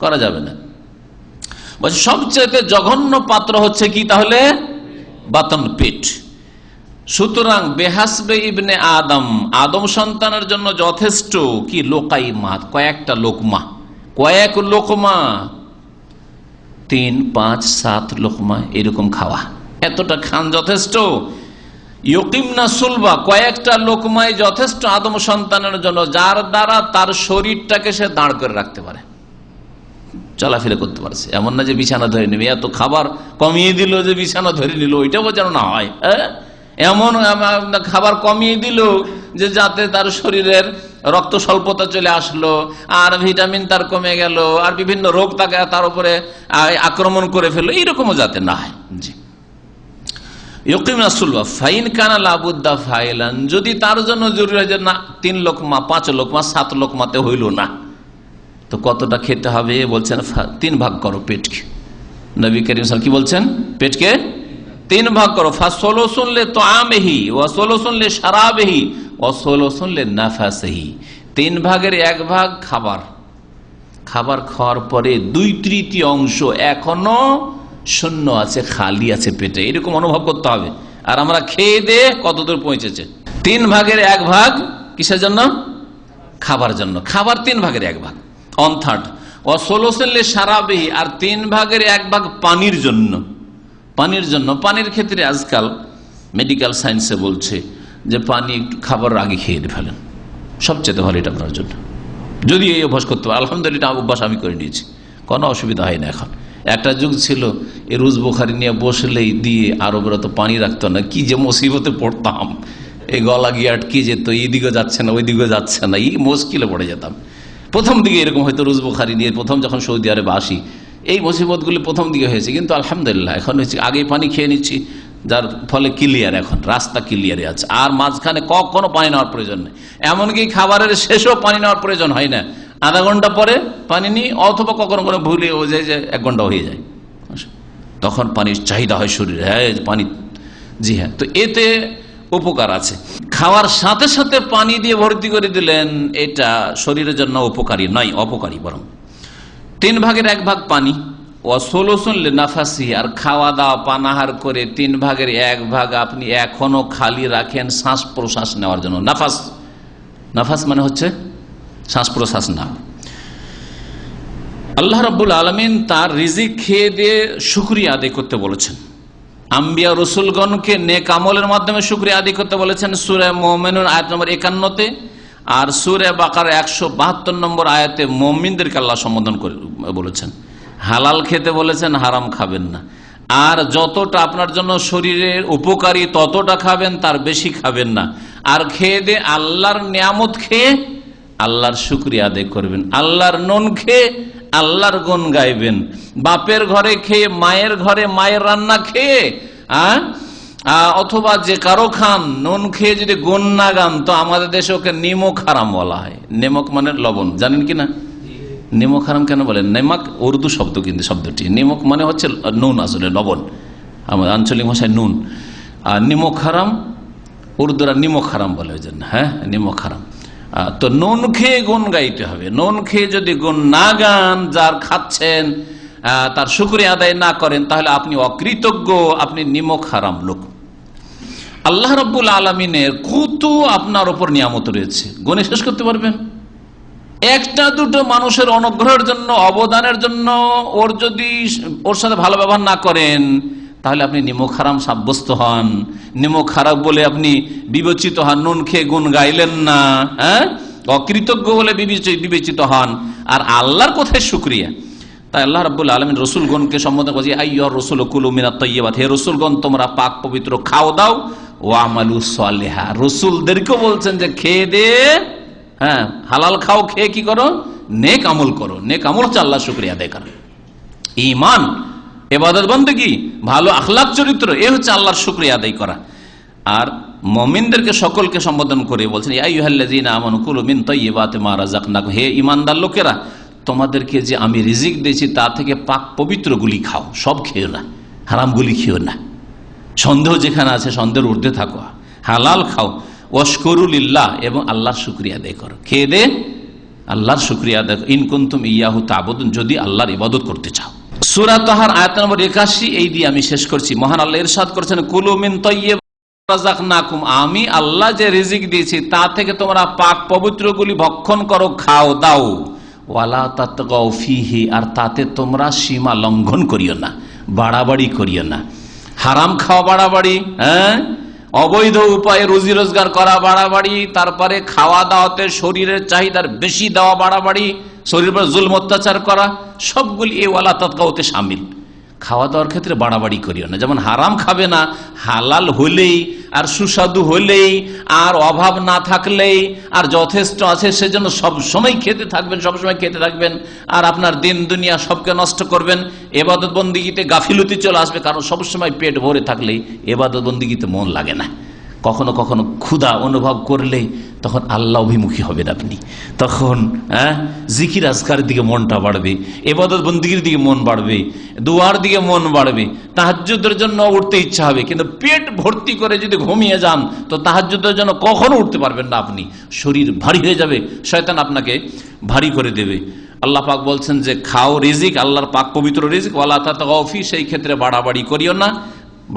করা যাবে না। সবচেয়ে জঘন্য পাত্র হচ্ছে কি তাহলে? বাতন, পেট। সুতরাং বেহাসবে ইবনে আদম, আদম সন্তানের জন্য যথেষ্ট কি? লোকাইমাত, কয়েকটা লোকমা, কয়েক লোকমা, 3, 5, 7 লোকমা এরকম খাওয়া, এতটা খান যথেষ্ট। ইউকিমনা সুলবা, কয়েকটা লোকমাই যথেষ্ট আদম সন্তানের জন্য, যার দ্বারা তার শরীরটাকে সে দাঁড় করে রাখতে পারে, চলাফেরা করতে পারছে। এমন না যে বিছানা ধরে নেবে, এত খাবার কমিয়ে দিল যে বিছানা ধরে নিল, ওইটাও যেন না হয়। এমন খাবার কমিয়ে দিল যে যাতে তার শরীরের রক্ত স্বল্পতা চলে আসলো, আর ভিটামিন তার কমে গেল, আর বিভিন্ন রোগ তাকে তার উপরে আক্রমণ করে ফেললো, এইরকমও যাতে না হয়। জি, যদি তার জন্য জরুরি হয় যে না 3 লোকমা, 5 লোকমা, 7 লোকমাতে হইল না, তো কতটা খেতে হবে বলছেন 3 ভাগ করো পেটকে। নবী করিম সাল্লাল্লাহু আলাইহি ওয়াসাল্লাম কি বলছেন? পেটকে 3 ভাগ করো। ফাসলুসুন লিতাআমিহি ওয়া সলুসুন লিশারাবিহি ওয়া সলুসুন লিনাফাসিহি। 3 ভাগের 1 ভাগ খাবার, খাবার খাওয়ার পরে 2/3 অংশ এখনো শূন্য আছে, খালি আছে পেটে, এরকম অনুভব করতে হবে। আর আমরা খেয়ে দিয়ে কতদূর পৌঁছেছে? 3 ভাগের 1 ভাগ কিসের জন্য? খাবার জন্য। খাবার 3 ভাগের 1 ভাগ, 1/3। ও সলুসুন লিশারাবিহি, আর 3 ভাগের 1 ভাগ পানির জন্য। পানির জন্য, পানির ক্ষেত্রে আজকাল মেডিকেল সায়েন্সে বলছে যে পানি একটু খাবার আগে খেয়ে ফেলেন, সবচেয়ে ভালো এটা আপনার জন্য। যদি এই অভ্যাস করতে পারে, আলহামদুলিল্লাহ অভ্যাস আমি করে নিয়েছি, কোনো অসুবিধা হয় না। এখন একটা যুগ ছিল এই রুজ বুখারি নিয়ে বসলেই দিয়ে আরবেরা তো পানি রাখতো না, কি যে মুসিবতে পড়তাম, এই গলা গিয়ে আটকে যেত, এইদিকে যাচ্ছে না ওইদিকে যাচ্ছে না, এই মুশকিলে পড়ে যেতাম। প্রথম দিকে এরকম হয়তো রুজ বুখারি নিয়ে প্রথম যখন সৌদি আরবে আসি, এই মুসিবতগুলি প্রথম দিকে হয়েছে, কিন্তু আলহামদুলিল্লাহ এখন হয়েছে আগেই পানি খেয়ে নিচ্ছি, যার ফলে ক্লিয়ার, এখন রাস্তা ক্লিয়ারে আছে, আর মাঝখানে কখনো পানি নেওয়ার প্রয়োজন নেই। এমনকি খাবারের শেষেও পানি নেওয়ার প্রয়োজন হয় না, আধা ঘন্টা পরে পানি নিই, অথবা কখনো কোনো ভুলে হয়ে যায় যে 1 ঘন্টা হয়ে যায়, তখন পানির চাহিদা হয় শরীরে, হ্যাঁ পানি। জি হ্যাঁ, তো এতে উপকার আছে। খাওয়ার সাথে সাথে পানি দিয়ে ভর্তি করে দিলেন, এটা শরীরের জন্য উপকারী নয়, অপকারী বরং। 3 ভাগের 1 ভাগ পানি। ও সলুসুন লিনাফাসিহি, আর খাওয়া দাওয়া পানাহার করে 3 ভাগের 1 ভাগ আপনি এখনো খালি রাখেন শ্বাস প্রশ্বাস নেওয়ার জন্য। নাফাস, নাফাস মানে হচ্ছে শ্বাস প্রশ্বাস না। আল্লাহ রাব্বুল আলামিন তার রিজিক খেয়ে দিয়ে শুকরিয়া আদায় করতে বলেছেন। আম্বিয়া রসুলগণকে নেক আমলের মাধ্যমে শুকরিয়া আদায় করতে বলেছেন সূরা মুমিনুন আয়াত নম্বর 51-তে, আর সূরা বাকারা 172 নম্বর আয়াতে মুমিনদেরকে আল্লাহ সম্বোধন করে বলেছেন। হালাল খেতে বলেছেন, হারাম খাবেন না। আর যতটা আপনার জন্য শরীরের উপকারী ততটা খাবেন, তার বেশি খাবেন না। আর খেয়ে দিয়ে আল্লাহর নিয়ামত খেয়ে আল্লাহর শুকরিয়া আদায় করবেন। আল্লাহর নুন খেয়ে আল্লাহর গুণ গাইবেন। বাপের ঘরে খেয়ে, মায়ের ঘরে মায়ের রান্না খেয়ে, অথবা যে কারো খান নুন খেয়ে যদি গুণ না গান, তো আমাদের দেশে ওকে নিমক হারাম বলা হয়। নিমক মানে লবণ, জানেন কি না? নিমক হারাম কেন বলেন? নেমাক উর্দু শব্দ, কিন্তু শব্দটি নিমক মানে হচ্ছে নুন, আসলে লবণ, আমাদের আঞ্চলিক ভাষায় নুন। আর নিমক হারাম উর্দুরা নিমক হারাম বলে, ওই জন্য। হ্যাঁ, নিমক হারাম। তো নুন খেয়ে গুণ গাইতে হবে। নুন খেয়ে যদি গুণ না গান, যার খাচ্ছেন তার শুকরিয়া আদায় না করেন, তাহলে আপনি অকৃতজ্ঞ, আপনি নিমক হারাম লোক। আল্লাহ রাব্বুল আলামিনের কত আপনার উপর নিয়ামত রয়েছে, গুণে শেষ করতে পারবেন? একটা দুটো মানুষের অনুগ্রহের জন্য, অবদানের জন্য ওর সাথে ভালো ব্যবহার না করেন, তাহলে আপনি নিমক হারাম সাব্যস্ত হন, নিমক হারাম বলে আপনি বিবেচিত হন। নুন খেয়ে গুণ গাইলেন না, হ্যাঁ, অকৃতজ্ঞ বলে বিবেচিত হন। আর আল্লাহর কোথায় শুকরিয়া? তাই আল্লাহ রাব্বুল আলামিন রসুলগণকে সম্বোধন করছে, আইয়ুহার রাসূলু কুলু মিনাত তাইয়্যিবাত, হে রসুলগণ তোমরা পাক পবিত্র খাও দাও, ওয়া আমালু সালিহা। রসুলদেরকেও বলছেন যে খেয়ে দে, হ্যাঁ হালাল খাও, খেয়ে কি করো? নেক আমল করো। নেক আমল হচ্ছে আল্লাহ শুকরিয়া আদায় করা। ঈমান, ইবাদত বন্দেগী, ভালো আখলাক চরিত্র, এ হচ্ছে আল্লাহর শুকরিয়া আদায় করা। আর মুমিনদেরকে সকলকে সম্বোধন করে বলছেন, ইয়া আইয়ুহাল্লাযীনা আমানু কুলু মিন তাইয়্যিবাতি মা রাযাকনাকুম, হে ঈমানদার লোকেরা, তোমাদেরকে যে আমি রিজিক দিয়েছি তা থেকে পাক পবিত্রগুলি খাও, সব খেও না, হারামগুলি খেও না। সন্দেহ যেখানে আছে সন্দেহের ঊর্ধ্বে থাকো, হালাল খাও। ওয়াশকুরু লিল্লাহ, এবং আল্লাহর শুকরিয়া আদায় করো। খেয়ে দে আল্লাহর শুকরিয়া আদায় করো। ইন কুনতুম ইয়্যাহু তা'বুদুন, যদি আল্লাহর ইবাদত করতে চাও। সূরা তাহার আয়াত নম্বর 81, এই দিয়ে আমি শেষ করছি। মহান আল্লাহ ইরশাদ করেছেন, কুলু মিন তাইয়্যিবাতি মা রাযাকনাকুম, আমি আল্লাহ যে রিজিক দিয়েছি তা থেকে তোমরা পাক পবিত্রগুলি ভক্ষণ করো, খাও দাও। ওয়ালা তাতগাউ ফীহি, আর তাতে তোমরা সীমা লঙ্ঘন করিও না, বাড়াবাড়ি করিও না। হারাম খাওয়া বাড়াবাড়ি, হ্যাঁ, অবৈধ উপায়ে রুজি রোজগার করা বাড়াবাড়ি, তারপরে খাওয়া দাওয়াতে শরীরের চাহিদার বেশি দেওয়া বাড়াবাড়ি, শরীরের উপর জুলম অত্যাচার করা, সবগুলি এই ওয়ালা তাতগাউতে শামিল। খাওয়া দাওয়ার ক্ষেত্রে বাড়াবাড়ি করিও না। যেমন হারাম খাবে না, হালাল হলেই আর সুস্বাদু হলেই আর অভাব না থাকলেই আর যথেষ্ট আছে সেজন্য সব সময় খেতে থাকবেন, সবসময় খেতে থাকবেন। আর আপনার দিন দুনিয়া সবকে নষ্ট করবেন, ইবাদত বন্দিগিতে গাফিলতি চলে আসবে, কারণ সবসময় পেট ভরে থাকলেই ইবাদত বন্দিগিতে মন লাগে না। কখনো কখনো ক্ষুধা অনুভব করলে তখন আল্লাহ অভিমুখী হবেন আপনি, তখন জিকির আজকারের দিকে মনটা বাড়বে, ইবাদত বন্দেগীর দিকে মন বাড়বে, দুয়ার দিকে মন বাড়বে, তাহাজ্জুদের জন্য উঠতে ইচ্ছা হবে। কিন্তু পেট ভর্তি করে যদি ঘুমিয়ে যান তো তাহাজ্জুদের জন্য কখনো উঠতে পারবেন না আপনি, শরীর ভারী হয়ে যাবে, শয়তান আপনাকে ভারী করে দেবে। আল্লাহ পাক বলছেন যে খাও রিজিক, আল্লাহর পাক পবিত্র রিজিক, ওয়ালা তাতাগাউ ফি, সেই ক্ষেত্রে বাড়াবাড়ি করিও না।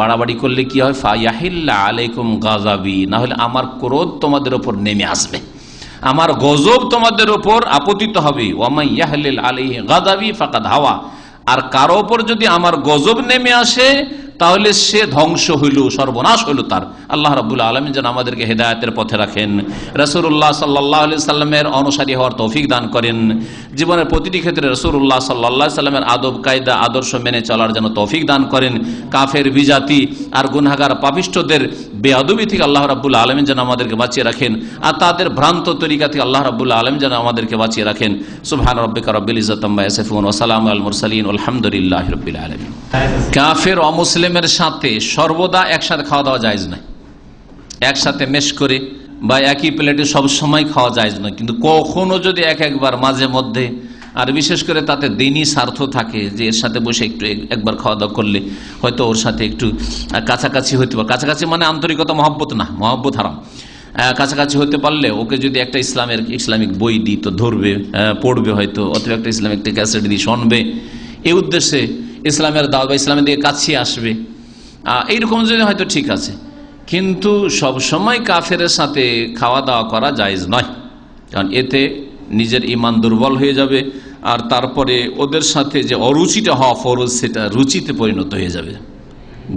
বাড়াবাড়ি করলে কি হয়? ফায়াহিল্লা আলাইকুম গাযাবি, না হলে আমার ক্রোধ তোমাদের উপর নেমে আসবে, আমার গজব তোমাদের উপর আপতিত হবে। ওয়ামাই ইয়াহলিল আলাইহি গাযাবি ফাকাদ হাওয়া, আর কারো উপর যদি আমার গজব নেমে আসে তাহলে সে ধ্বংস হইল, সর্বনাশ হইল তার। আল্লাহ রাব্বুল আলামিন যেন আমাদেরকে হেদায়েতের পথে রাখেন, রাসূলুল্লাহ সাল্লাল্লাহু আলাইহি সাল্লামের অনুসারী হওয়ার তৌফিক দান করেন, জীবনের প্রতিটি ক্ষেত্রে রাসূলুল্লাহ সাল্লাল্লাহু আলাইহি সাল্লামের আদব কায়দা আদর্শ মেনে চলার জন্য তৌফিক দান করেন। কাফের বিজাতি আর গুনাহগার পাপিষ্ঠদের বেয়াদবি থেকে আল্লাহ রাব্বুল আলামিন যেন আমাদেরকে বাঁচিয়ে রাখেন, আর তাদের ভ্রান্ত তরিকা থেকে আল্লাহ রাব্বুল আলামিন যেন আমাদেরকে বাঁচিয়ে রাখেন। সুবহান রাব্বিকা রাব্বিল ইজ্জাতি আম্মা ইয়াসিফুন ওয়া সালামুন আলাল মুরসালিন আলহামদুলিল্লাহি রাব্বিল আলামিন। কাফের অমুসলিমের সাথে সর্বদা একসাথে খাওয়া দাওয়া জায়েজ নয়, একসাথে মেশ করে বা একই প্লেটে সব সময় খাওয়া জায়েজ নয়। কিন্তু কখনো যদি একবার মাঝে মধ্যে, আর বিশেষ করে তাতে দিনই স্বার্থ থাকে যে এর সাথে বসে একটু একবার খাওয়া দাওয়া করলে হয়তো ওর সাথে একটু কাছাকাছি হতে পারে, কাছাকাছি মানে আন্তরিকতা মহব্বত না, মহব্বত হারাম, কাছাকাছি হতে পারলে ওকে যদি একটা ইসলামিক বই দিই তো ধরবে, পড়বে হয়তো, অথবা একটা ইসলামিক ক্যাসেট দিয়ে শুনবে, এই উদ্দেশ্যে ইসলামের দাওয়াত বা ইসলামের দিকে কাছে আসবে, এইরকম যদি হয়তো ঠিক আছে। কিন্তু সব সময় কাফের সাথে খাওয়া দাওয়া করা জায়েজ নয়, কারণ এতে নিজের ঈমান দুর্বল হয়ে যাবে, আর তারপরে ওদের সাথে যে অরুচিটা হওয়া ফরজ সেটা রুচিতে পরিণত হয়ে যাবে।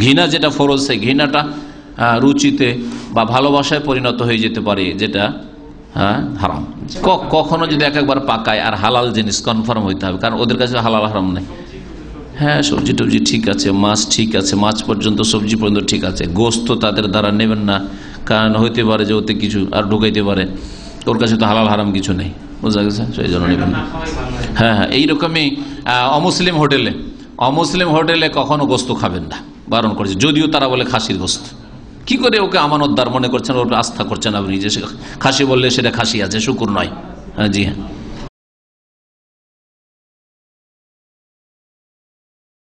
ঘৃণা যেটা ফরজ সেই ঘৃণাটা রুচিতে বা ভালোবাসায় পরিণত হয়ে যেতে পারে, যেটা হারাম। কখনো যদি একবার পাকায়, আর হালাল জিনিস কনফার্ম হইতে হবে, কারণ ওদের কাছে হালাল হারাম নেই। হ্যাঁ, সবজি টবজি ঠিক আছে, মাছ ঠিক আছে, মাছ পর্যন্ত সবজি পর্যন্ত ঠিক আছে, গোস্ত তাদের দ্বারা নেবেন না, কারণ হইতে পারে যে ওতে কিছু আর ঢুকাইতে পারে, ওর কাছে তো হালাল হারাম কিছু নেই, বোঝা গেছে, সেই জন্য নেবেন না। হ্যাঁ, এইরকমই অমুসলিম হোটেলে কখনো গোস্ত খাবেন না, বারণ করেছে। যদিও তারা বলে খাসির গোস্ত, কি করে ওকে আমানতদার মনে করছেন, ওর আস্থা করছেন আপনি যে খাসি বললে সেটা খাসি আছে, শুকুর নয়। হ্যাঁ, জি হ্যাঁ।